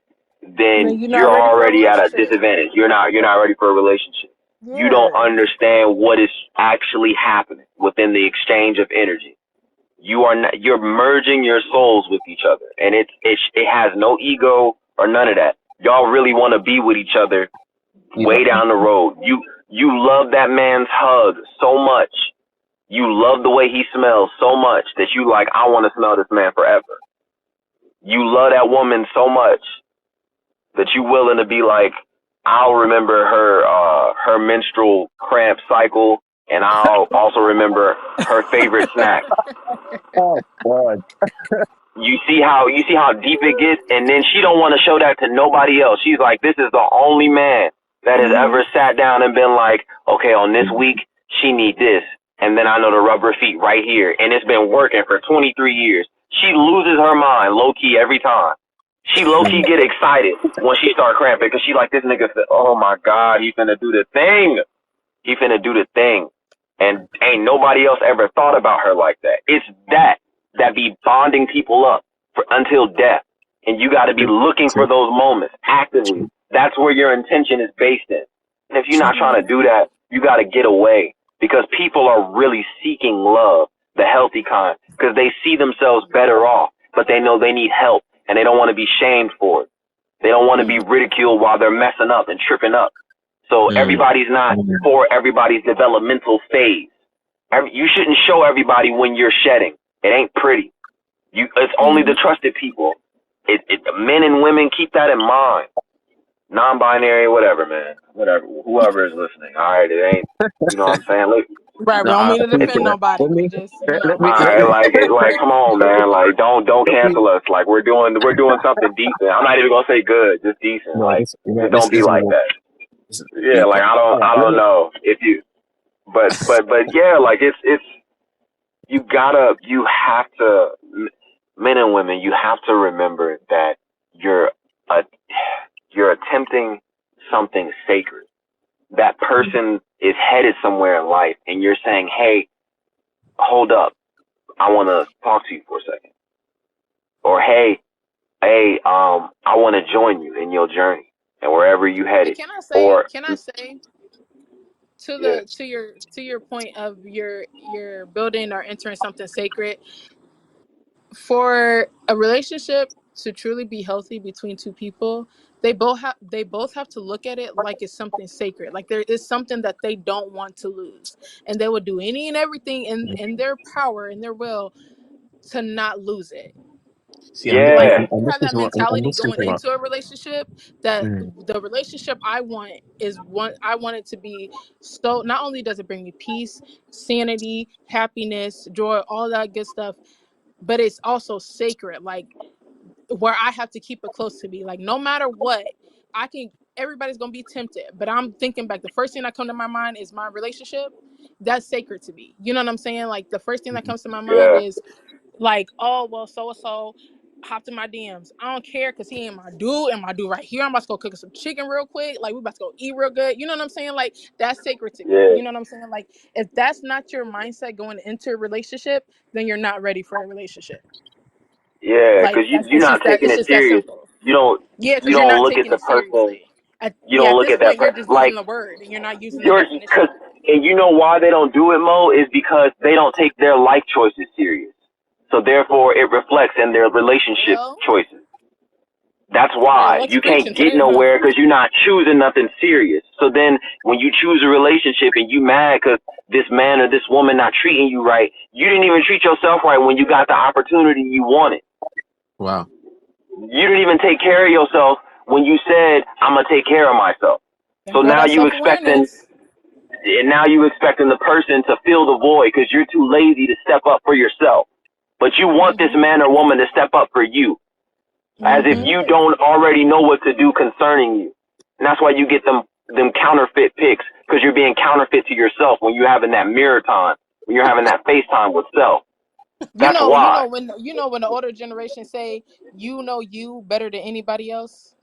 then Then you're you're not ready for a already at a relationship. disadvantage. You're not ready for a relationship. You don't Yeah. understand what is actually happening within the exchange of energy. You're merging your souls with each other, and it has no ego or none of that. Y'all really want to be with each other You way don't. down the road. You love that man's hug so much You love the way he smells so much that you like, I want to smell this man forever. You love that woman so much that you willing to be like, I'll remember her menstrual cramp cycle, and I'll also remember her favorite snack. Oh God. You see how deep it gets, and then she don't want to show that to nobody else. She's like, this is the only man that has ever sat down and been like, okay, on this week she need this, and then I know to rub her feet right here, and it's been working for 23 years. She loses her mind low key every time. She low key get excited when she start cramping because she like, this nigga said, oh my God, he finna do the thing. He finna do the thing. And ain't nobody else ever thought about her like that. It's that be bonding people up until death. And you got to be looking for those moments actively. That's where your intention is based in. And if you're not trying to do that, you got to get away, because people are really seeking love, the healthy kind, because they see themselves better off, but they know they need help, and they don't want to be shamed for it. They don't want to be ridiculed while they're messing up and tripping up. So everybody's not for everybody's developmental phase. You shouldn't show everybody when you're shedding. It ain't pretty. It's only the trusted people. Men and women, keep that in mind. Non-binary, whatever, man. Whatever. Whoever is listening. All right, it ain't, you know what I'm saying? Look, Right, we don't mean to defend nobody. We just, let all me right, like, come on, man. Like, don't cancel us. Like, we're doing something decent. I'm not even gonna say good, just decent. no, Like, just don't be like that. Yeah, deep. like I don't know if you, but yeah, like it's you have to, men and women, you have to remember that you're attempting something sacred. That person is headed somewhere in life, and you're saying, hey, hold up, I want to talk to you for a second, or hey, I want to join you in your journey and wherever you headed. Can Or I say yeah, to your point of your building or entering something sacred, for a relationship to truly be healthy between two people, they both have to look at it like it's something sacred, like there is something that they don't want to lose, and they will do any and everything in their power, in their will, to not lose it. See, Like yeah, if you have that I'm mentality listening going to what. into a relationship, that Mm. the relationship I want is one, I want it to be, so not only does it bring me peace, sanity, happiness, joy, all that good stuff, but it's also sacred, like where I have to keep it close to me. Like no matter what, everybody's gonna be tempted, but I'm thinking back, the first thing that come to my mind is my relationship. That's sacred to me. You know what I'm saying? Like the first thing that comes to my mind yeah, is like, oh well, so and so hopped in my DMs. I don't care because he ain't my dude, and my dude right here. I'm about to go cook some chicken real quick. Like we about to go eat real good. You know what I'm saying? Like that's sacred to me. yeah, You know what I'm saying? Like if that's not your mindset going into a relationship, then you're not ready for a relationship. yeah. Like Because you're it's not just that, taking it's it just that serious. simple. You don't Yeah, you because you're don't not look at taking the it person. seriously. You Yeah, don't at look this at that point, you're person just like using the word and you're not using the you're definition. because, and you know why they don't do it, Mo, is because they don't take their life choices serious. So therefore, it reflects in their relationship Well, choices. That's Sir why Lux you can't preaching get today, huh? nowhere, because you're not choosing nothing serious. So then when you choose a relationship and you mad because this man or this woman not treating you right, you didn't even treat yourself right when you got the opportunity you wanted. Wow. You didn't even take care of yourself when you said, I'm going to take care of myself. There So go now that you self-awareness. expecting the person to fill the void because you're too lazy to step up for yourself. But you want this man or woman to step up for you, as if you don't already know what to do concerning you. And that's why you get them counterfeit pics, because you're being counterfeit to yourself when you're having that mirror time, when you're having that FaceTime with self. That's why. When when the older generation say you better than anybody else.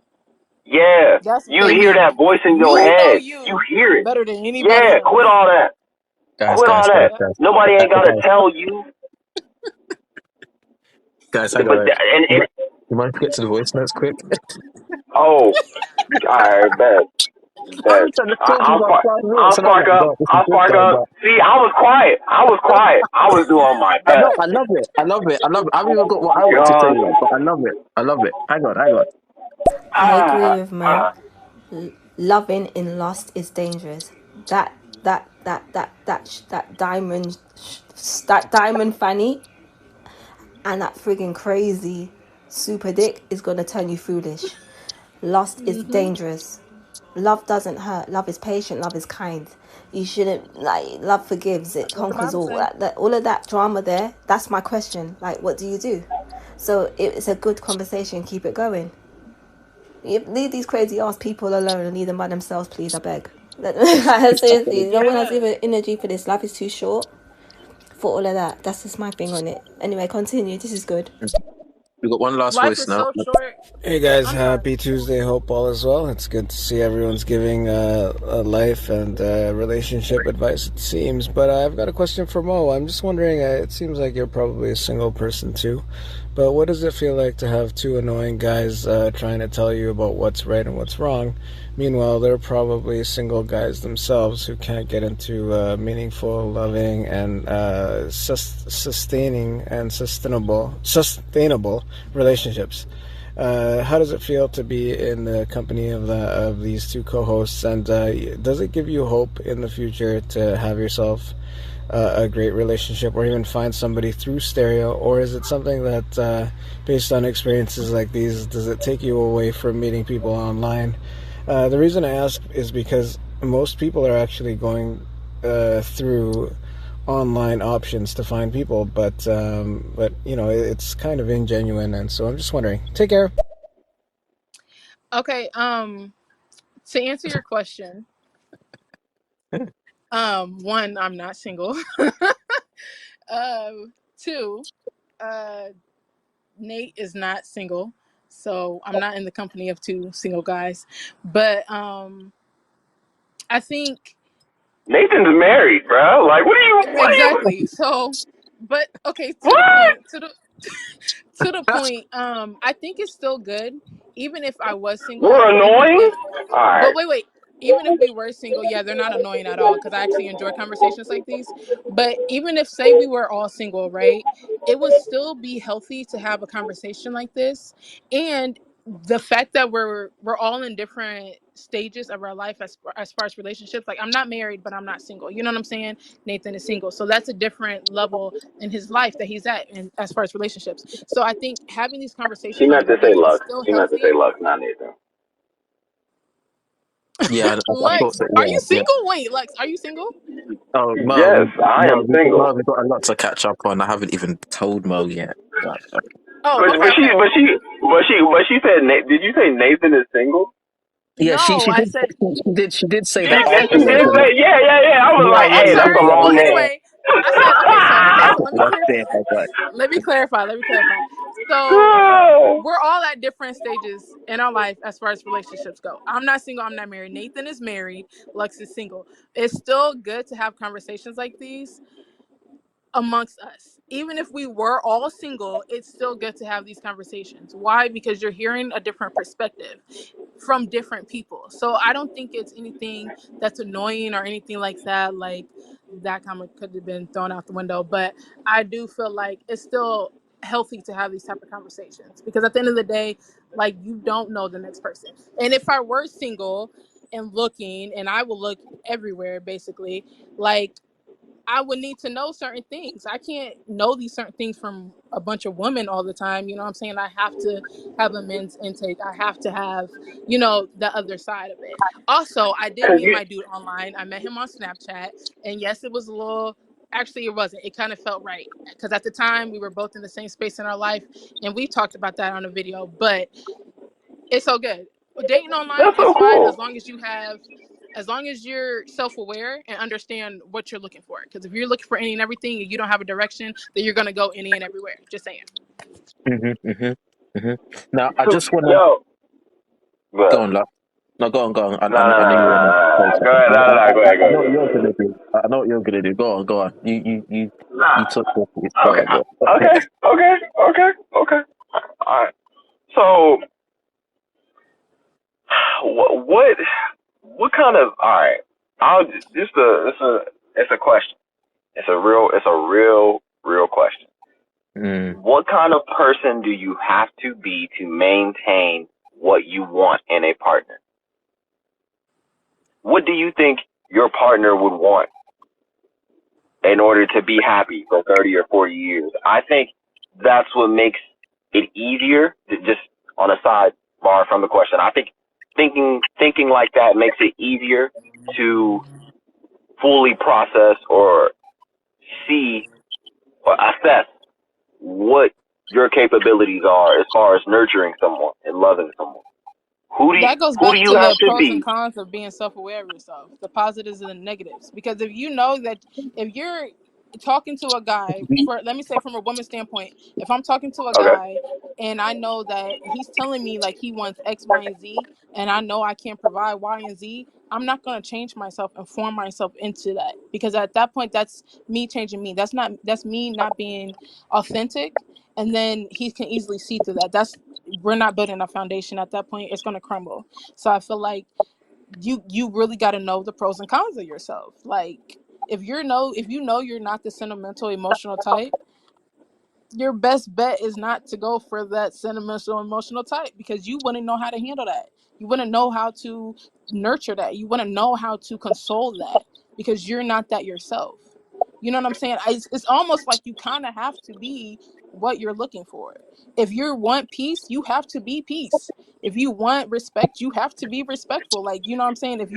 Yeah, That's what you they hear mean. that voice in your You know head. You you hear it. better than anybody Yeah, quit else. all that. Guys, Quit all guys, guys, that. Yep. guys. Nobody ain't got to Guys, tell you. guys, hang on. But Right. and You mind to get to the voice notes quick? oh, all right, bet. I Bet. was trying to talk to you about 5 I'll minutes, and I'm spark like, up. God, this is I'll good spark though. up. But See, I was quiet. I was doing my I know, best. I love it. I love it. I love it. I've even got what I want to tell God. you, like, but I love it. I love it. Hang on, hang on. I agree with Mo. Loving in lust is dangerous. That diamond fanny and that friggin' crazy super dick is gonna turn you foolish. Lust is Mm-hmm. dangerous. Love doesn't hurt. Love is patient. Love is kind. You shouldn't like love forgives. It That's what the conquers Bible all. say. All of that drama there. That's my question. Like, what do you do? So it's a good conversation. Keep it going. Leave these crazy ass people alone and leave them by themselves, please. I beg. Seriously, no one has Yeah. even energy for this. Life is too short for all of that. That's just my thing on it. Anyway, continue. This is good. We got one last Life voice is now. so short. Hey guys, I'm sorry. happy Tuesday. Hope all is well. It's good to see everyone's giving a life and relationship advice, it seems. But I've got a question for Mo. I'm just wondering, it seems like you're probably a single person too. But what does it feel like to have two annoying guys trying to tell you about what's right and what's wrong? Meanwhile, they're probably single guys themselves who can't get into meaningful, loving, and sustaining and sustainable relationships. How does it feel to be in the company of these two co-hosts, and does it give you hope in the future to have yourself a great relationship or even find somebody through stereo, or is it something that based on experiences like these, does it take you away from meeting people online? The reason I ask is because most people are actually going through online options to find people, but you know, it's kind of ingenuine, and so I'm just wondering. Take care. Okay. To answer your question, one, I'm not single. Two, uh, Nate is not single, so I'm not in the company of two single guys. But I think Nathan's married, bro. Like, what are you, exactly. So, but okay, to the what? point, to the point, I think it's still good, even if I was single, We're or even annoying? if, but Alright. wait, even if we were single, yeah, they're not annoying at all because I actually enjoy conversations like these. But even if, say, we were all single, right, it would still be healthy to have a conversation like this. And the fact that we're all in different stages of our life as far as relationships, like I'm not married, but I'm not single. You know what I'm saying? Nathan is single, so that's a different level in his life that he's at, and as far as relationships. So I think having these She conversations meant to say online is Lux. still She meant to say healthy. Lux, not Nathan. Yeah, I thought Lex, that. are you Yeah, yeah. single? Wait, Lex, are you single? Oh, Yes, I am single. Mo, we've got a lot to catch up on. I haven't even told Mo yet. Right, okay. Oh, But okay, but she okay. but she but she but she said did you say Nathan is single? Yeah, No, I said, she did say did that I say She after you did single? Nathan. say yeah. I was Yeah, like, Oh, I'm hey, that's yeah, the sorry. yeah, wrong Well, yeah. name. anyway, I said, okay, so let me clear. I got it. Let me clarify. So we're all at different stages in our life as far as relationships go. I'm not single, I'm not married. Nathan is married, Lex is single. It's still good to have conversations like these amongst us. Even if we were all single, it's still good to have these conversations. Why? Because you're hearing a different perspective from different people. So I don't think it's anything that's annoying or anything like that. Like that comment could have been thrown out the window. But I do feel like it's still healthy to have these type of conversations, because at the end of the day, like, you don't know the next person. And if I were single and looking, and I will look everywhere basically, like, I would need to know certain things. I can't know these certain things from a bunch of women all the time. You know what I'm saying? I have to have a men's intake. I have to have, the other side of it. Also, I did Cause meet you my dude online. I met him on Snapchat. And yes, it was a little, actually, it wasn't. It kind of felt right. Because at the time, we were both in the same space in our life. And we talked about that on a video. But it's so good. Dating online that's so is fine cool. as long as you're self-aware and understand what you're looking for. Because if you're looking for any and everything and you don't have a direction, then you're gonna go any and everywhere. Just saying. Now, I So, just want to yo, go but on, love. No, go on, go on. no, no, I no, know you want to say no. Go something. ahead, no, go ahead, I know what you're go gonna do. I know what you're gonna do. Go on, go on. Nah. You took the piece. Go Okay, on, go on. okay. All right. So, what what kind of? All right. I'll just it's a question. It's a real question. Mm. What kind of person do you have to be to maintain what you want in a partner? What do you think your partner would want? in order to be happy for 30 or 40 years. I think that's what makes it easier. Just on a sidebar from the question, I think thinking like that makes it easier to fully process or see or assess what your capabilities are as far as nurturing someone and loving someone. That goes Who do back you to have the to pros and be? cons of being self-aware of yourself, the positives and the negatives. Because if you know that, if you're talking to a guy, for let me say from a woman's standpoint, if I'm talking to a Okay. guy and I know that he's telling me like he wants X, Y, and Z, and I know I can't provide Y and Z, I'm not going to change myself and form myself into that, because at that point that's me changing me. That's me not being authentic, and then he can easily see through that. We're not building a foundation at that point. It's going to crumble. So I feel like you really got to know the pros and cons of yourself. Like if you know you're not the sentimental emotional type, your best bet is not to go for that sentimental emotional type, because you wouldn't know how to handle that. You wouldn't know how to nurture that. You wouldn't know how to console that, because you're not that yourself. You know what I'm saying? It's almost like you kind of have to be what you're looking for. If you want peace, you have to be peace. If you want respect, you have to be respectful. Like, you know what I'm saying? If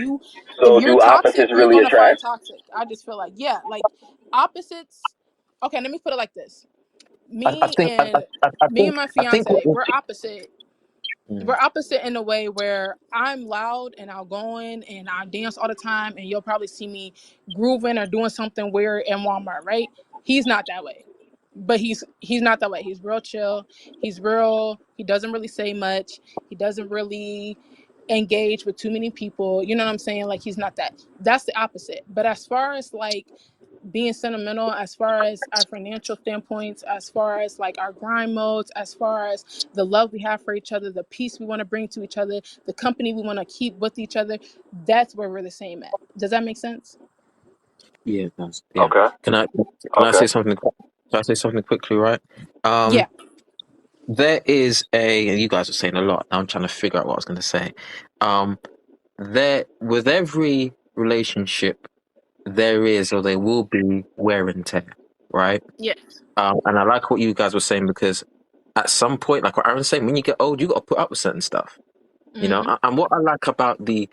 So you're do toxic, opposites you're really gonna find attract? toxic. I just feel like, yeah, like opposites. Okay, let me put it like this. I, I me think I, and I, I me think and my I think what fiance, we're opposite. Mm. We're opposite in a way where I'm loud and outgoing and I dance all the time, and you'll probably see me grooving or doing something weird in Walmart, right? He's not that way. But he's not that way. He's real chill. He doesn't really say much. He doesn't really engage with too many people. You know what I'm saying? Like, he's not that. That's the opposite. But as far as like being sentimental, as far as our financial standpoints, as far as like our grind modes, as far as the love we have for each other, the peace we want to bring to each other, the company we want to keep with each other, that's where we're the same at. Does that make sense? Yeah, it does. Yeah. Okay. Can I Okay. say something? Can I say something quickly? Right. Yeah. There is and you guys are saying a lot. Now I'm trying to figure out what I was going to say. There, with every relationship, there is or there will be wear and tear, right? Yes. And I like what you guys were saying, because at some point, like what Aaron's saying, when you get old, you got to put up with certain stuff, you know. Mm-hmm. And what I like about the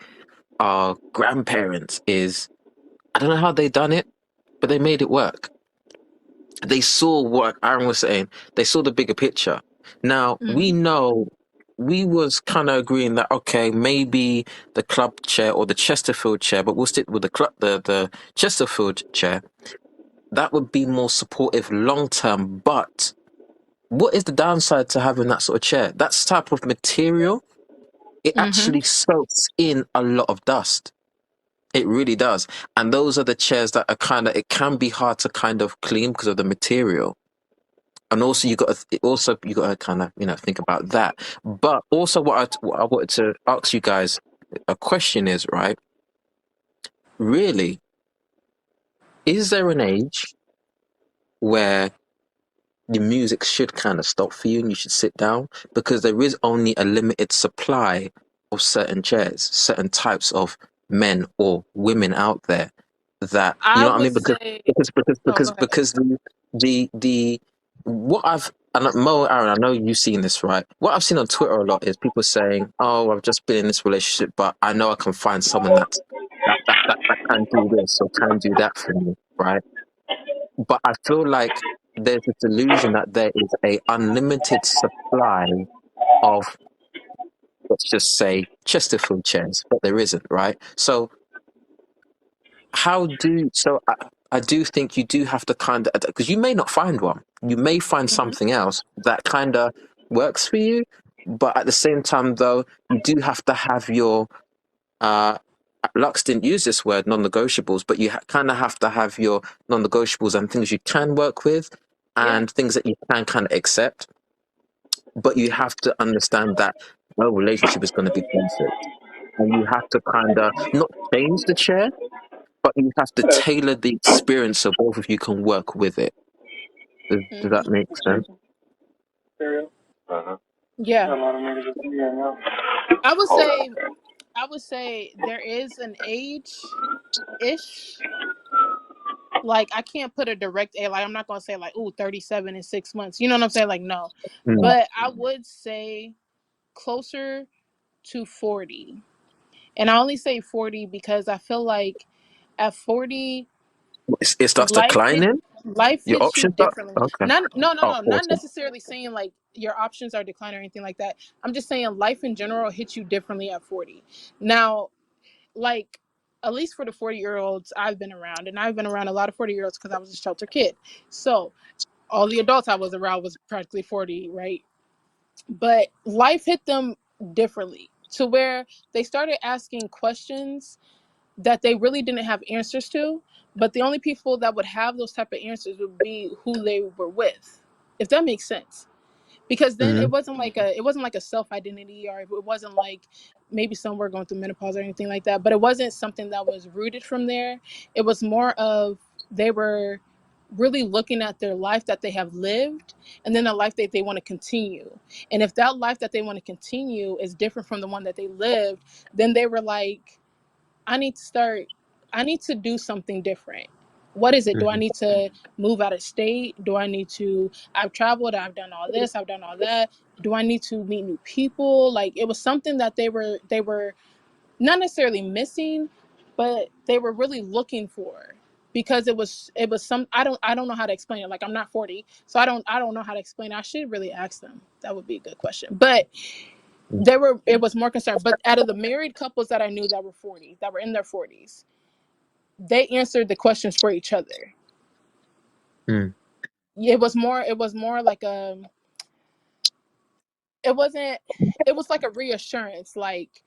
grandparents is, I don't know how they done it, but they made it work. They saw what Aaron was saying. They saw the bigger picture. Now we Mm-hmm. know, we was kind of agreeing that okay, maybe the club chair or the Chesterfield chair, but we'll stick with the Chesterfield chair. That would be more supportive long term. But what is the downside to having that sort of chair? That type of material, it Mm-hmm. actually soaks in a lot of dust. It really does. And those are the chairs that are it can be hard to kind of clean because of the material. And also you got to kind of, think about that. But also what I wanted to ask you guys a question is, right? Really, is there an age where the music should kind of stop for you and you should sit down? Because there is only a limited supply of certain chairs, certain types of men or women out there that, you I know what I would mean? Because say, because because oh, because go ahead. because the what I've and Mo, Aaron, I know you've seen this, right? What I've seen on Twitter a lot is people saying, "Oh, I've just been in this relationship, but I know I can find someone that can do this or can do that for me," right? But I feel like there's this illusion that there is a unlimited supply of, let's just say, Chesterfield chairs, but there isn't, right? So I do think you do have to kind of, because you may not find one, you may find Mm-hmm. something else that kind of works for you, but at the same time, though, you do have to have your Lux didn't use this word, non-negotiables, but you kind of have to have your non-negotiables and things you can work with Yeah. and things that you can kind of accept. But you have to understand that no relationship is going to be perfect. And you have to kind of not change the chair, but you have to tailor the experience so both of you can work with it. Does Mm-hmm. that make sense? Uh-huh. Yeah. I would Hold say on. I would say there is an age ish like I can't put a direct age. Like I'm not gonna say like, ooh, 37 in 6 months. You know what I'm saying? Like no. Mm. But I would say closer to 40. And I only say 40 because I feel like at 40 It starts life hit declining. life Your hits you options are differently. okay. Not no no Oh, no, not awesome. necessarily saying like your options are declining or anything like that. I'm just saying life in general hits you differently at 40. Now, like at least for the 40-year-olds I've been around, and I've been around a lot of 40-year-olds because I was a shelter kid. So all the adults I was around was practically 40, right? But life hit them differently to where they started asking questions that they really didn't have answers to, but the only people that would have those type of answers would be who they were with, if that makes sense. Because then Mm-hmm. it wasn't like a self identity, or it wasn't like maybe some were going through menopause or anything like that, but it wasn't something that was rooted from there. It was more of they were really looking at their life that they have lived, and then a life that they want to continue. And if that life that they want to continue is different from the one that they lived, then they were like, I need to start, I need to do something different. What is it? Do I Mm-hmm. need to move out of state? Do I need to, I've traveled, I've done all this, I've done all that. Do I need to meet new people? Like it was something that they were not necessarily missing, but they were really looking for, because it was some, I don't know how to explain it. Like I'm not 40, so I don't know how to explain it. I should really ask them. That would be a good question. But it was more concerned. But out of the married couples that I knew that were 40, that were in their 40s, they answered the questions for each other. Mm. It was more like it wasn't it was like a reassurance, like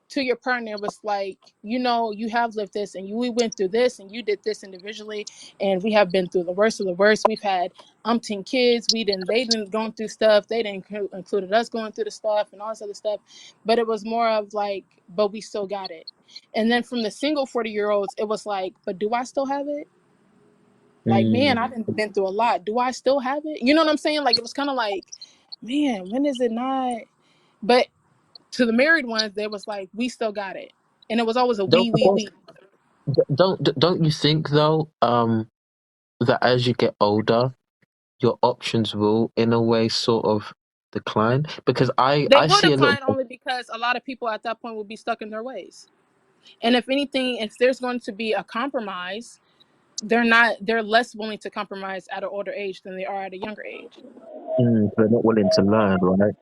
to your partner. It was like, you have lived this, and we went through this, and you did this individually, and we have been through the worst of the worst. We've had umpteen kids. They didn't go through stuff. They didn't included us going through the stuff and all this other stuff. But it was more of like, but we still got it. And then from the single 40-year-olds, it was like, but do I still have it? Like, man, Mm. I've been through a lot. Do I still have it? You know what I'm saying? Like, it was kind of like, man, when is it not? But to the married ones, there was like, we still got it. And it was always a Don't we. don't you think though that as you get older, your options will in a way sort of decline? Because They I will see a little. decline only because a lot of people at that point will be stuck in their ways. And if anything, if there's going to be a compromise, they're less willing to compromise at an older age than they are at a younger age. They're not willing to learn, right?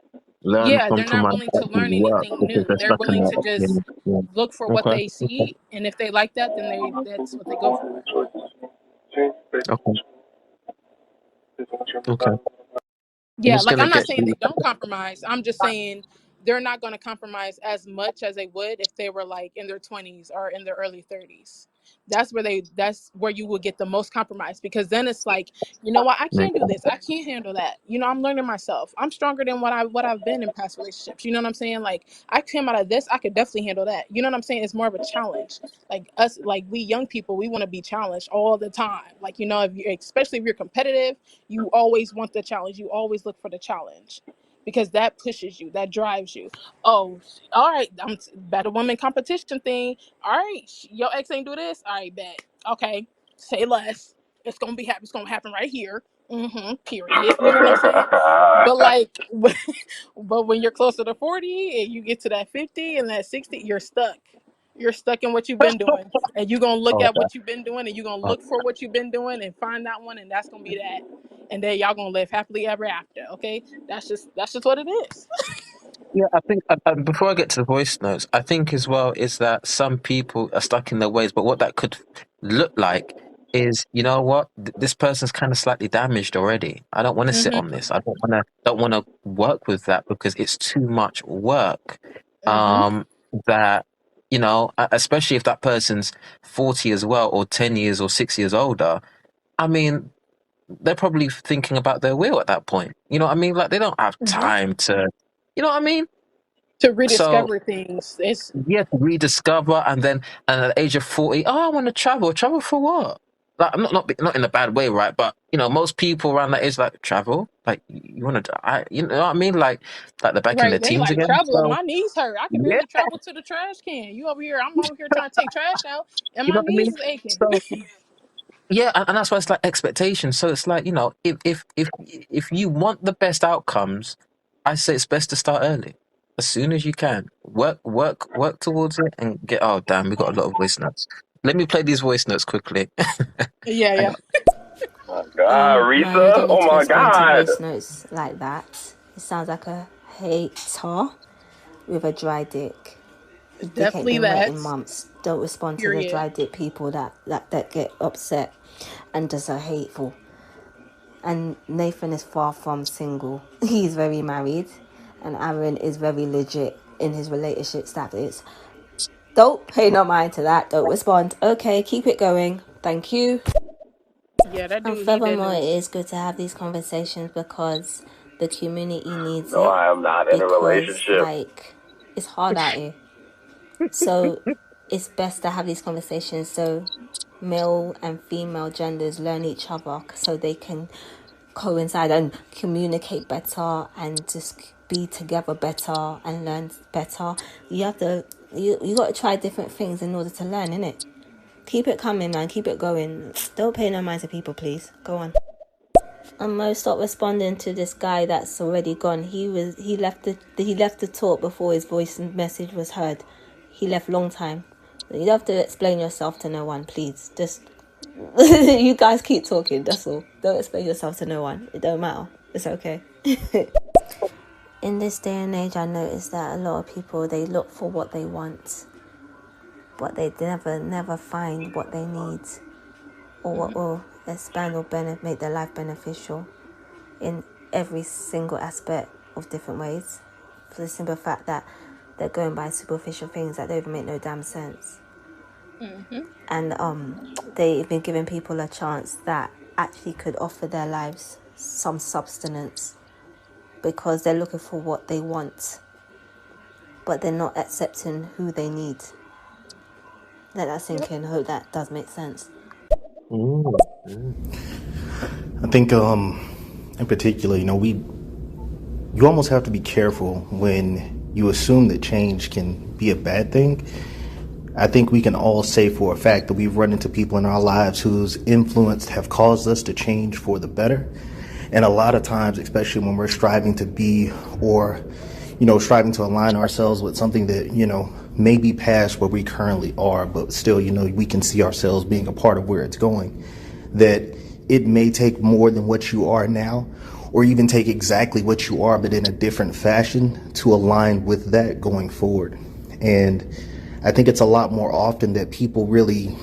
Learn Yeah, from they're not my willing to actually learn work anything because new. they're They're stuck in willing their to just yeah. look for what Okay, they okay, see, and if they like that, then that's what they go for. okay, okay. I'm Yeah, just like gonna I'm not get saying they don't compromise. I'm just saying they're not going to compromise as much as they would if they were like in their 20s or in their early 30s. That's where you will get the most compromise, because then it's like, you know what, I can't do this. I can't handle that. I'm learning myself. I'm stronger than what I've been in past relationships. You know what I'm saying? Like I came out of this, I could definitely handle that. You know what I'm saying? It's more of a challenge. Like us, like we young people, we want to be challenged all the time. Like, if you, especially if you're competitive, you always want the challenge. You always look for the challenge, because that pushes you, that drives you. Oh, all right, I'm better woman competition thing. All right, your ex ain't do this. All right, bet. Okay, say less. It's gonna happen right here. Period. You know what I'm saying? But like, but when you're closer to 40 and you get to that 50 and that 60, you're stuck. You're stuck in what you've been doing, and you're gonna look oh, at okay. what you've been doing, and you're gonna Oh, look for what you've been doing and find that one, and that's gonna be that. And then y'all gonna live happily ever after. Okay, that's just what it is. yeah, I think before I get to the voice notes, I think as well is that some people are stuck in their ways, but what that could look like is, you know what, this person's kind of slightly damaged already. I don't want to sit Mhm. on this. I don't want to work with that because it's too much work. Mhm. That especially if that person's 40 as well, or 10 years or 6 years older. I mean, they're probably thinking about their will at that point. You know what I mean? Like they don't have Mhm. time to, you know what I mean? To So rediscover things, it's yeah, to rediscover, and at the age of 40, oh, I want to travel. Travel for what? Like I'm not in a bad way, right? But most people around that age like travel. Like you want to, you know what I mean? Like they're back in their right. They teens like again. traveling. So My knees hurt. I can yeah, barely travel to the trash can. I'm over here trying to take trash out, and you my know what I knees mean? is aching. So Yeah, and that's why it's like expectation. So it's like, if you want the best outcomes, I say it's best to start early, as soon as you can. Work towards it, and get. Oh damn, we got a lot of voice notes. Let me play these voice notes quickly. Yeah, Hang yeah. on. My God, No, you Risa. don't need Oh to my respond to God. voice notes like that. It sounds like a hater with a dry dick. His dick ain't Definitely been wet that. in months. Don't respond to the Period. dry dick people that get upset and just are hateful. And Nathan is far from single. He's very married. And Aaron is very legit in his relationship status. Don't pay no mind to that. Don't respond. Okay, keep it going. Thank you. Yeah, that And dude, he furthermore, it dangerous. is good to have these conversations because the community needs No, it. I am not in a Because, relationship. like, it's hard out here. So, it's best to have these conversations so male and female genders learn each other so they can coincide and communicate better and just be together better and learn better. You have to, you got to try different things in order to learn, innit? Keep it coming, man. Keep it going. Don't pay no mind to people, please. Go on. And Mo, stop responding to this guy that's already gone. He left the talk before his voice and message was heard. He left long time. You don't have to explain yourself to no one, please. Just you guys keep talking. That's all. Don't explain yourself to no one. It don't matter. It's okay. In this day and age, I notice that a lot of people, they look for what they want, but they never find what they need or what will expand or make their life beneficial in every single aspect of different ways, for the simple fact that they're going by superficial things that don't even make no damn sense. Mm-hmm. And they've been giving people a chance that actually could offer their lives some substance because they're looking for what they want, but they're not accepting who they need. Let that sink in. I hope that does make sense. Mm, mm. I think, in particular, you almost have to be careful when you assume that change can be a bad thing. I think we can all say for a fact that we've run into people in our lives whose influence have caused us to change for the better. And a lot of times, especially when we're striving to be or, striving to align ourselves with something that, may be past where we currently are, but still, we can see ourselves being a part of where it's going, that it may take more than what you are now, or even take exactly what you are, but in a different fashion to align with that going forward. And I think it's a lot more often that people really,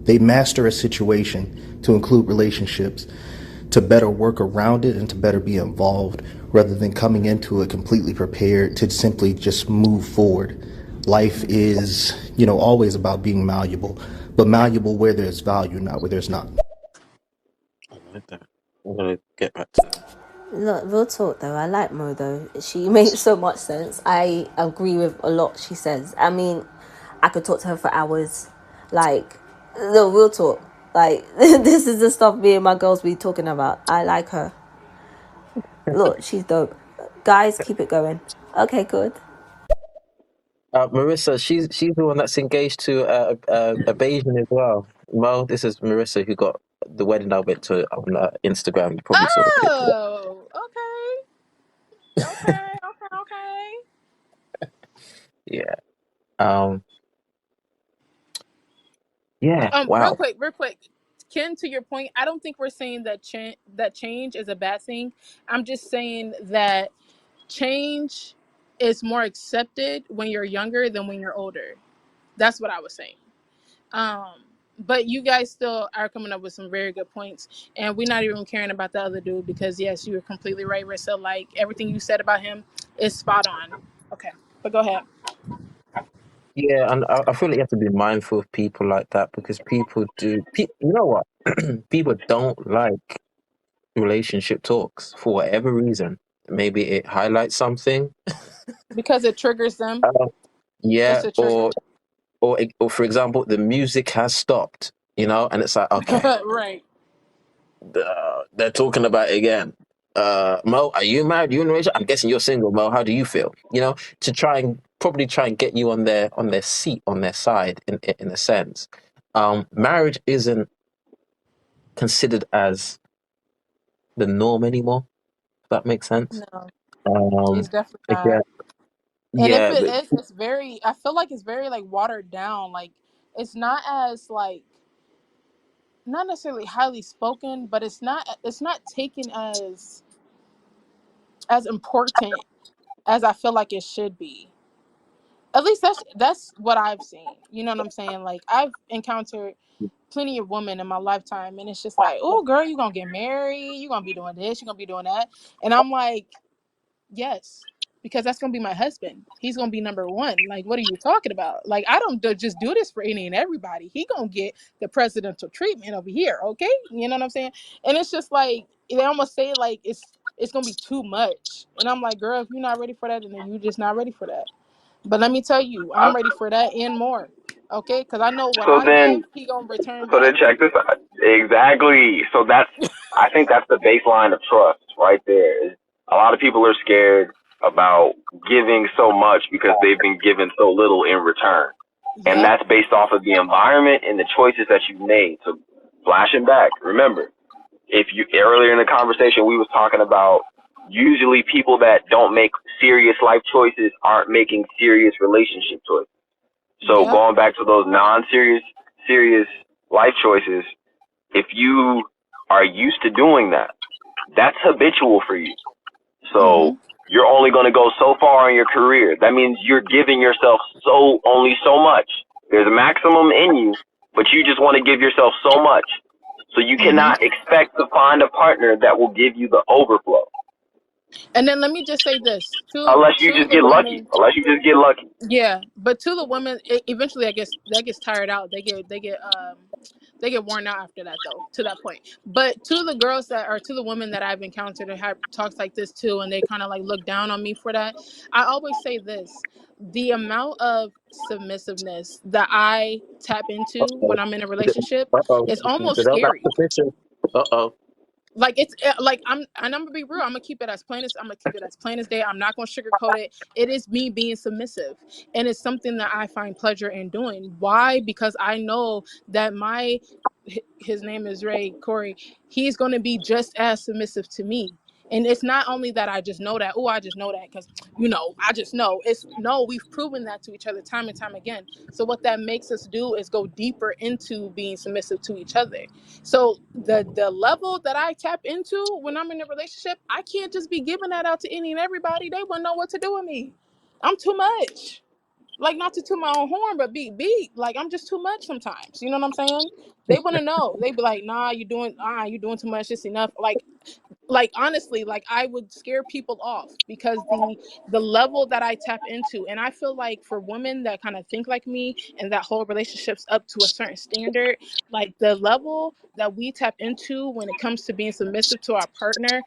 they master a situation to include relationships to better work around it and to better be involved rather than coming into it completely prepared to simply just move forward. Life is, always about being malleable, but malleable where there's value, not where there's not. I like that. I'm gonna get back to that. Look, real talk though, I like Mo though. She makes so much sense. I agree with a lot she says. I mean, I could talk to her for hours. Like, the real talk. Like, this is the stuff me and my girls be talking about. I like her. Look, she's dope. Guys, keep it going. Okay, good. Marissa, she's the one that's engaged to a Bayesian as well. Well, this is Marissa who got the wedding I went to on Instagram. You probably saw the picture. Oh, okay. Okay, okay, okay. Yeah. Um. Yeah. Real Wow. quick, real quick. Ken, to your point, I don't think we're saying that change is a bad thing. I'm just saying that change is more accepted when you're younger than when you're older. That's what I was saying. Um, but you guys still are coming up with some very good points, and we're not even caring about the other dude because yes, you were completely right, Rissa. Like everything you said about him is spot on. Okay, but go ahead. Yeah, and I feel like you have to be mindful of people like that because people do. You know what? People don't like relationship talks for whatever reason. Maybe it highlights something. Because it triggers them. Uh, yeah, It's a trigger. or for example, the music has stopped. And it's like, okay, Right. they're talking about it again. Mo, are you married? You in a relationship? I'm guessing you're single, Mo. How do you feel? To probably try and get you on their seat, on their side, in a sense. Marriage isn't considered as the norm anymore. If that makes sense. No, Um, it's definitely yeah, not. And if yeah, it but is, it's very. I feel like it's very like watered down. Like it's not as like not necessarily highly spoken, but it's not. It's not taken as important as I feel like it should be. At least that's what I've seen. You know what I'm saying? Like I've encountered plenty of women in my lifetime, and it's just like, oh, girl, you gonna get married? You gonna be doing this? You gonna be doing that? And I'm like, yes, because that's gonna be my husband. He's gonna be number one. Like, what are you talking about? Like, I don't just do this for any and everybody. He gonna get the presidential treatment over here, okay? You know what I'm saying? And it's just like they almost say like it's gonna be too much. And I'm like, girl, if you're not ready for that, then you're just not ready for that. But let me tell you, I'm ready for that and more. Okay, because I know what So I give, then, he gonna return so then back. check this out. Exactly. So I think that's the baseline of trust right there. Is a lot of people are scared about giving so much because they've been given so little in return. And Yep. that's based off of the environment and the choices that you've made. So flashing back, remember, if you earlier in the conversation we was talking about usually people that don't make serious life choices aren't making serious relationship choices. So Yep. going back to those serious life choices, if you are used to doing that, that's habitual for you. So Mhm. you're only going to go so far in your career. That means you're giving yourself only so much. There's a maximum in you, but you just want to give yourself so much. So you Mhm. cannot expect to find a partner that will give you the overflow And then let me just say this unless you to just the get lucky. women. Yeah, but to the women, eventually, I guess that gets tired out. They get worn out after that, though. To that point, but to the girls that are to the women that I've encountered and have talks like this too, and they kind of like look down on me for that. I always say this: the amount of submissiveness that I tap into when I'm in a relationship uh-oh, is almost get out that scary. position. Uh-oh. Like it's like I'm gonna be real. I'm gonna keep it as plain as day. I'm not gonna sugarcoat it. It is me being submissive, and it's something that I find pleasure in doing. Why? Because I know that his name is Ray Corey. He's gonna be just as submissive to me. And it's not only that I just know that. Oh, I just know that because I just know. It's no, we've proven that to each other time and time again. So what that makes us do is go deeper into being submissive to each other. So the level that I tap into when I'm in a relationship, I can't just be giving that out to any and everybody. They wouldn't know what to do with me. I'm too much. Like not to toot my own horn, but be like I'm just too much sometimes. You know what I'm saying? They want to know. They be like, nah, you doing too much. It's enough. Like honestly, like I would scare people off because the level that I tap into, and I feel like for women that kind of think like me and that whole relationship's up to a certain standard, like the level that we tap into when it comes to being submissive to our partner,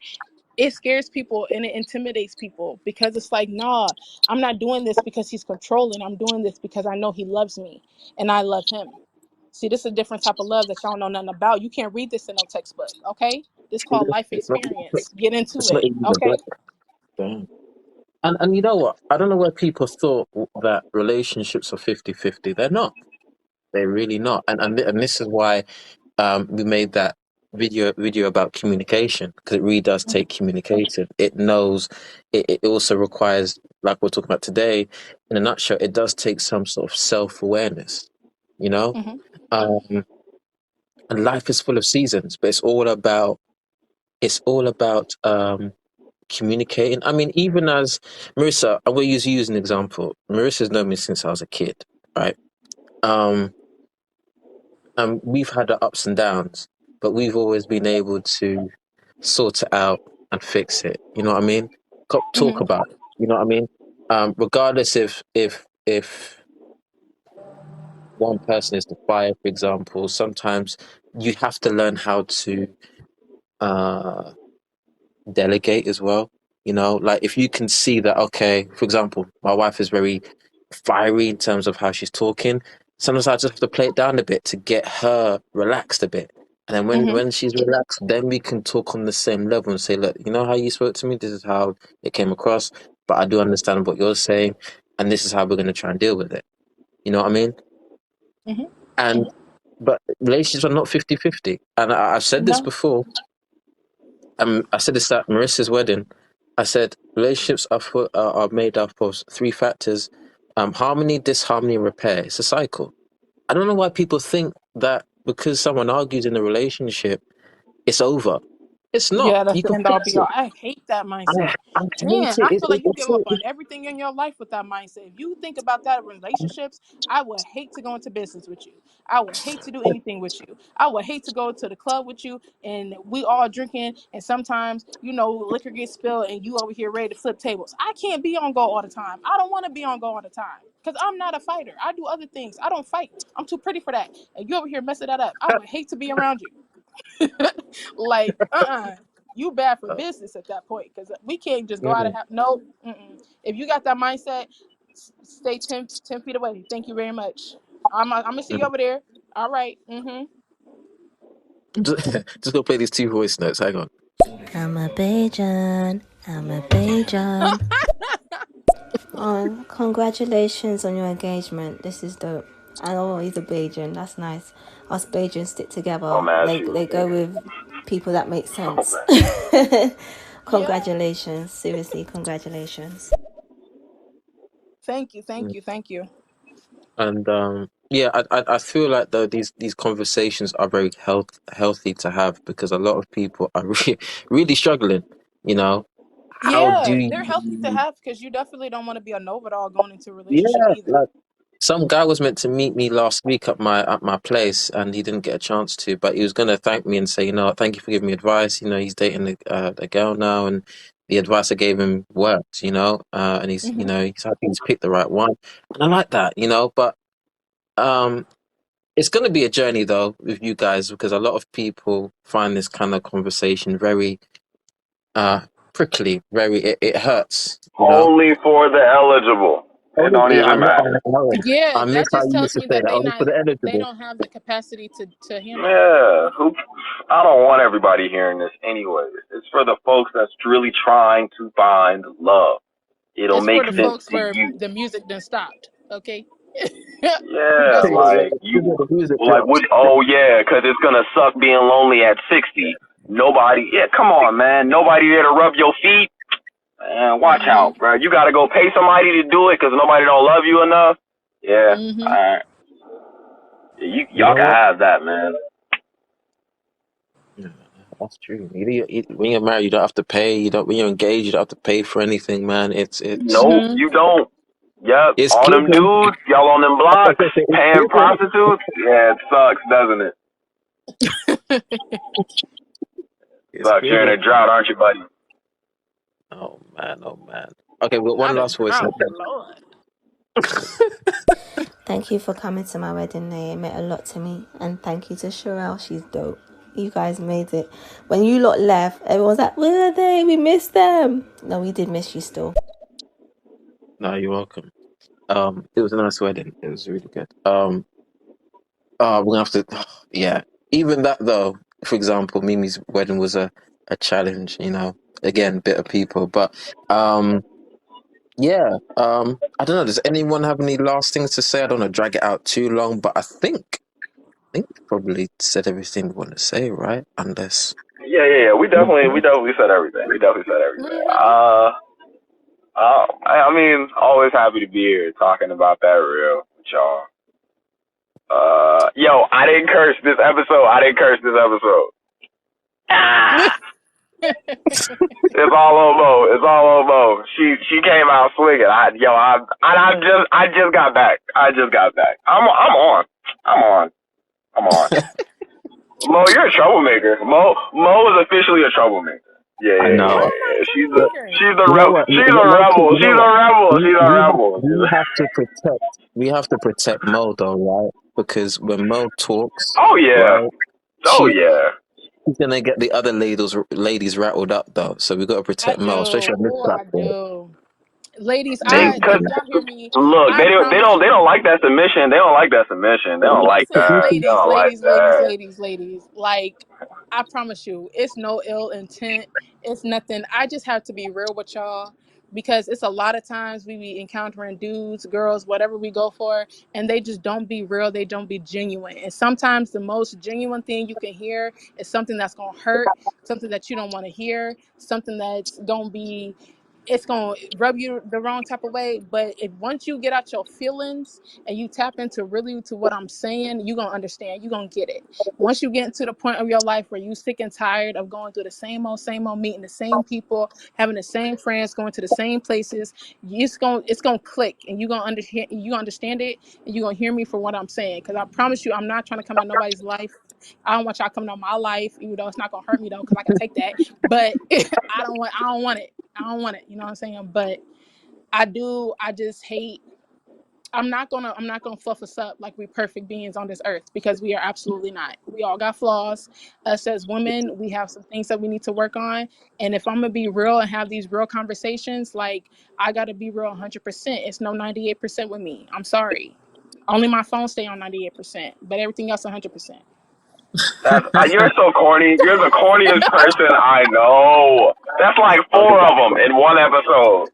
it scares people and it intimidates people because it's like, nah, I'm not doing this because he's controlling. I'm doing this because I know he loves me and I love him. See, this is a different type of love that y'all know nothing about. You can't read this in no textbook, okay? This called life experience. Get into It's not it, even a okay? book. Damn. And you know what? I don't know where people thought that relationships are 50-50. They're not. They're really not. And this is why we made that video about communication, because it really does take communication. It knows it also requires, like we're talking about today, in a nutshell, it does take some sort of self-awareness, you know? Mm-hmm. And life is full of seasons, but it's all about communicating. I mean, even as Marissa, I will use you as an example. Marissa's known me since I was a kid, right? Um, and we've had the ups and downs, but we've always been able to sort it out and fix it. You know what I mean? Talk Mm-hmm. about it. You know what I mean? Regardless if one person is the fire, for example, sometimes you have to learn how to uh, delegate as well. You know, like if you can see that, okay, for example, my wife is very fiery in terms of how she's talking. Sometimes I just have to play it down a bit to get her relaxed a bit. And then Mm-hmm. when she's relaxed, then we can talk on the same level and say, look, you know how you spoke to me? This is how it came across, but I do understand what you're saying, and this is how we're going to try and deal with it. You know what I mean? Mm-hmm. And but relationships are not 50-50. And I've said this No. before. I said this at Marissa's wedding. I said relationships are made up of three factors: harmony, disharmony, and repair. It's a cycle. I don't know why people think that because someone argues in a relationship, it's over. It's not. Yeah, that's You the can end all fix be all. it. I hate that mindset. I hate Man, it. I feel like you It's give up on everything in your life with that mindset. If you think about that in relationships, I would hate to go into business with you. I would hate to do anything with you. I would hate to go to the club with you and we all drinking and sometimes, liquor gets spilled and you over here ready to flip tables. I can't be on go all the time. I don't want to be on go all the time because I'm not a fighter. I do other things. I don't fight. I'm too pretty for that. And you over here messing that up. I would hate to be around you. Like, you bad for business at that point because we can't just go out and have no. If you got that mindset, stay 10 feet away. Thank you very much. I'm gonna see you over there. All right. Just go play these two voice notes. Hang on. I'm a Bajan. I'm a Bajan. Oh, congratulations on your engagement. This is dope. I know he's a Bajan. That's nice. Us Bajans stick together. I'm at They go with people that make sense. Yeah. Congratulations. Seriously, congratulations. Thank you. And yeah, I feel like though these conversations are very healthy to have because a lot of people are really struggling. You know, how do Yeah, they're healthy to you? have because you definitely don't want to be a know-it-all going into a relationship Yeah, either. like some guy was meant to meet me last week at my place, and he didn't get a chance to. But he was gonna thank me and say, thank you for giving me advice. He's dating the girl now, and the advice I gave him worked. And he's Mm-hmm. he's happy he's picked the right one, and I like that. But it's going to be a journey though with you guys because a lot of people find this kind of conversation very prickly, it hurts, Only for the eligible. It don't Yeah, even matter. Yeah, I miss that how just you tells used to me say that that, only for the they eligible. don't have the capacity to handle it. Yeah, I don't want everybody hearing this anyway. It's for the folks that's really trying to find love. It'll It's make for the sense folks to where you. the music done stopped. Okay. Yeah, That's what's like you, The music like drops. what? Oh yeah, because it's gonna suck being lonely at 60. Nobody. Yeah, come on, man. Nobody there to rub your feet. Man, watch mm-hmm. out, bro. You gotta go pay somebody to do it because nobody don't love you enough. Yeah, Mm-hmm. all right. You Y'all know can what? have that, man. Yeah, that's true. When you're married, you don't have to pay. You don't. When you're engaged, you don't have to pay for anything, man. Nope, Mm-hmm. you don't. Yep, It's all them given. dudes, y'all on them blocks, It's paying given. prostitutes. Yeah, it sucks, doesn't it? It's Sucks. You're in given. a drought, aren't you, buddy? Oh man, oh man. Okay, we've got one Not a last voice drought, note. Lord. Thank you for coming to my wedding day. It meant a lot to me. And thank you to Sherelle. She's dope. You guys made it. When you lot left, everyone was like, where are they? We missed them. No, we did miss you still. No, you're welcome. It was a nice wedding. It was really good. We're gonna have to, yeah. Even that though, for example, Mimi's wedding was a challenge. Again, bit of people, but yeah. I don't know. Does anyone have any last things to say? I don't want to drag it out too long, but I think we probably said everything we want to say, right? Unless. Yeah. We definitely said everything. Mm-hmm. I mean, always happy to be here talking about that real with y'all. Yo, I didn't curse this episode. Ah! It's all on Mo. She came out swinging. I just got back. I'm on. Mo, you're a troublemaker. Mo is officially a troublemaker. Yeah. I know. I'm not a She's troublemaker. a You know rebel. what? She's a rebel. You know She's what? a rebel. We have to protect. We have to protect Mo, though, right? Because when Mo talks, Oh yeah. right, Oh yeah. she's gonna get the other ladies rattled up, though. So we got to I protect Mo, especially do. on this Oh, I platform. do. Ladies, Cause if y'all hear me, look, I they promise don't you. like that submission. They don't like that submission. They don't like Listen, that. They don't like that. ladies. Like, I promise you, it's no ill intent. It's nothing. I just have to be real with y'all. because it's a lot of times we be encountering dudes, girls, whatever we go for, and they just don't be real, they don't be genuine. And sometimes the most genuine thing you can hear is something that's gonna hurt, something that you don't want to hear, something that's gonna be, it's gonna rub you the wrong type of way. But if once you get out your feelings and you tap into really to what I'm saying, you're gonna understand, you're gonna get it. Once you get to the point of your life where you sick and tired of going through the same old, meeting the same people, having the same friends, going to the same places, it's gonna click, and you understand it, and you're gonna hear me for what I'm saying. Because I promise you, I'm not trying to come out nobody's life. I don't want y'all coming out my life, even though it's not gonna hurt me though, because I can take that. But I don't want it. I don't want it. You know what I'm saying? But I just hate. I'm not gonna fluff us up like we perfect beings on this earth, because we are absolutely not. We all got flaws. Us as women, we have some things that we need to work on. And if I'm gonna be real and have these real conversations, like, I gotta be real 100%. It's no 98% with me. I'm sorry. Only my phone stay on 98%, but everything else 100%. You're so corny. You're the corniest person I know. That's like 4 of them in one episode.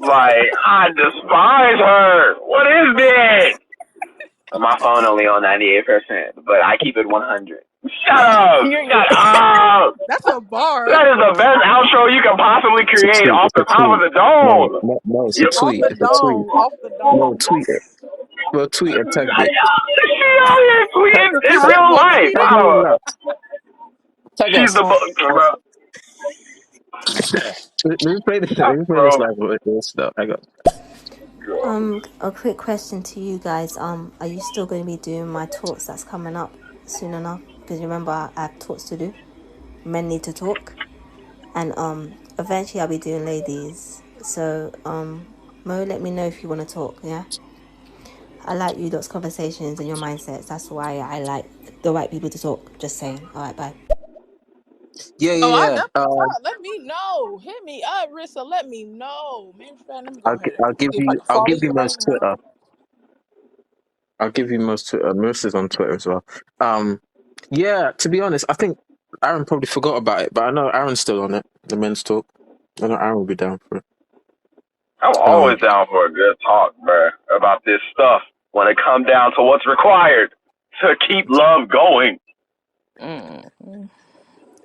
Like, I despise her. What is this? My phone only on 98%, but I keep it 100. Shut up! Shut up! That's a bar. That is the best outro you can possibly create off the top of the dome. No, it's a tweet. Off the dome. Off the dome. No, tweet it. Well, tweet it, tag it. She out here tweeting in That real boy life. tweeted. Tag me now. Tag She's us. the bro. Let me play this live with this stuff. I got. A quick question to you guys. Are you still going to be doing my talks that's coming up soon enough? Because remember, I have talks to do. Men need to talk, and eventually I'll be doing ladies. So Mo, let me know if you want to talk. Yeah, I like you lot's conversations and your mindsets. That's why I like the right people to talk. Just saying. All right, bye. Yeah. I definitely talk. Let me know. Hit me up, Rissa. Let me know. Man, let me go ahead. I'll give See if I you. can I'll follow give you you right most now. Twitter. I'll give you most Twitter. Marissa's on Twitter as well. Yeah. To be honest, I think Aaron probably forgot about it, but I know Aaron's still on it. The men's talk. I know Aaron will be down for it. I'm always down for a good talk, bro, about this stuff when it comes down to what's required to keep love going.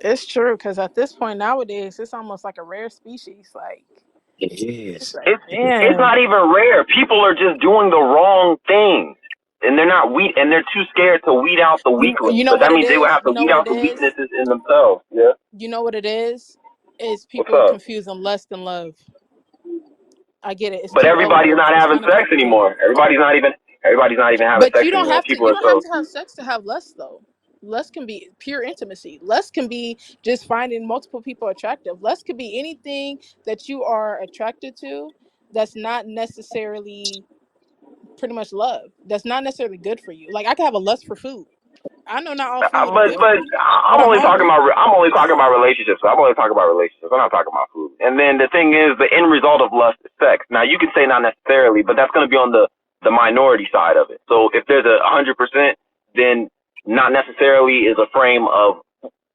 It's true, because at this point nowadays, it's almost like a rare species. Like, It is. like, It's not even rare. People are just doing the wrong thing, and they're not and they're too scared to weed out the weaklings. You know But what that it means they would is? have to You know weed what out it the is? weaknesses in themselves. Yeah. You know what it is? Is What's people up? confusing lust and love. I get it. It's But two L everybody's words. not It's having kind of sex complicated. anymore. Everybody's not even having But sex you don't anymore. have to. People You are don't have so. to have sex to have lust, though. Lust can be pure intimacy. Lust can be just finding multiple people attractive. Lust could be anything that you are attracted to. That's not necessarily pretty much love. That's not necessarily good for you. Like, I could have a lust for food. I know not all food is But good for me, but I'm I'm only talking hungry. about relationships. I'm only talking about relationships. I'm not talking about food. And then the thing is, the end result of lust is sex. Now you can say not necessarily, but that's going to be on the minority side of it. So if there's 100%, then not necessarily is a frame of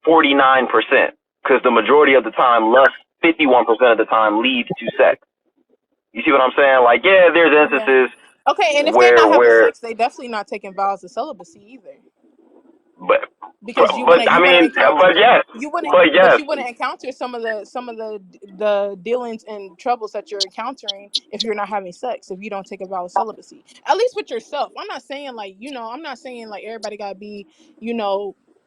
49%, because the majority of the time, lust 51% of the time leads to sex. You see what I'm saying? Like, yeah, there's instances Okay, and if they're where not having sex, they definitely not taking vows of celibacy either. Because yes. you wouldn't encounter some of the dealings and troubles that you're encountering if you're not having sex, if you don't take a vow of celibacy, at least with yourself. I'm not saying like everybody gotta be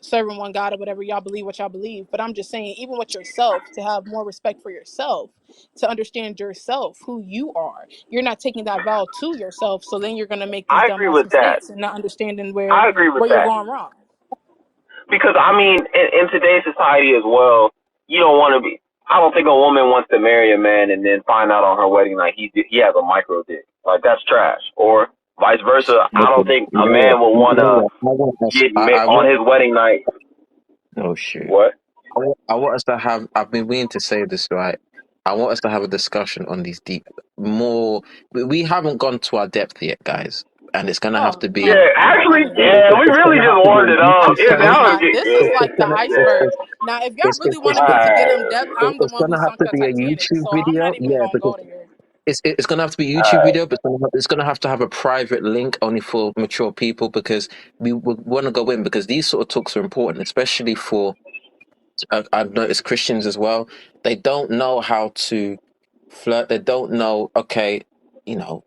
serving one God or whatever y'all believe what y'all believe, but I'm just saying, even with yourself, to have more respect for yourself, to understand yourself, who you are. You're not taking that vow to yourself, so then you're gonna make these I agree dumbass with that. mistakes and not understanding I agree with where you're that. going wrong. Because, I mean, in today's society as well, you don't want to be. I don't think a woman wants to marry a man and then find out on her wedding night he has a micro dick. Like, that's trash. Or vice versa. I don't think a man will want to get on his wedding night. Oh, shoot. What? I want us to have. I've been waiting to say this, right? I want us to have a discussion on these deep. We haven't gone to our depth yet, guys. and it's gonna have Oh to be. Yeah, no, actually, no. yeah, we It's really gonna have just to be a warmed it up. YouTube No, Yeah, it's now channel. it's not. This is yeah, It's like the gonna yeah. iceberg. Now, if y'all it's really it's wanted me it's, to get Alright, in depth, it- I'm the it's one gonna who have sunk to the be a Titanic, YouTube so I'm video. not even Yeah, gonna because go there. it's gonna have to be a YouTube alright. video, but it's gonna have a private link only for mature people because we want to go in because these sort of talks are important, especially for I've noticed Christians as well. They don't know how to flirt. They don't know. Okay, you know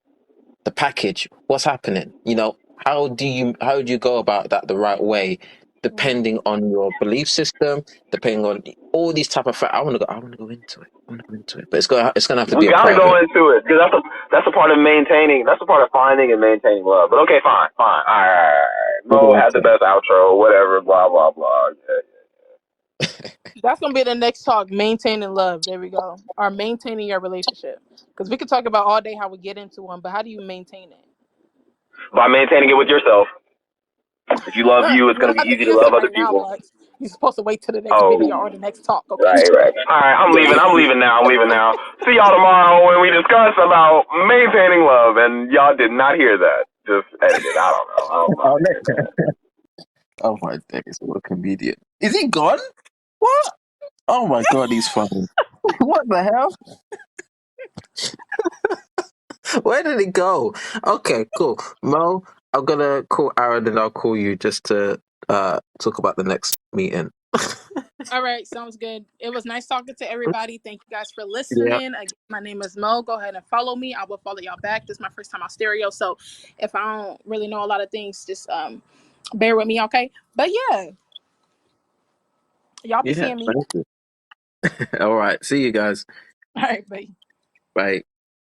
the package. What's happening? How do you go about that the right way, Mm. depending on your belief system, depending on all these type of factors. I want to go into it. But it's gonna have to We be a gotta go private. into it because that's a part of maintaining. That's a part of finding and maintaining love. But okay, fine. Alright. We'll Mo go had into the it. best outro. Whatever. Blah blah blah. Yeah. That's gonna be the next talk. Maintaining love. There we go. Or maintaining your relationship. Because we could talk about all day how we get into one, but how do you maintain it? By maintaining it with yourself. If you love you, You it's gonna don't be have to easy to answer love other right now, people. Lux. You're supposed to wait till the next Oh, video or the next talk, okay? right. Alright, I'm leaving. I'm leaving now. See y'all tomorrow when we discuss about maintaining love. And y'all did not hear that. Just edit it. I don't know. I don't Oh, mind hearing that. oh my days, what a comedian! Is he gone? What? Oh my god, he's funny. What the hell? Where did he go? Okay, cool. Mo, I'm gonna call Aaron and I'll call you just to talk about the next meeting. All right, sounds good. It was nice talking to everybody. Thank you guys for Yeah. listening. Again, my name is Mo. Go ahead and follow me. I will follow y'all back. This is my first time on stereo, so if I don't really know a lot of things, just bear with me, okay? But yeah, y'all be Yeah. seeing me. Thank you. All right. See you guys. All right, bye. Bye.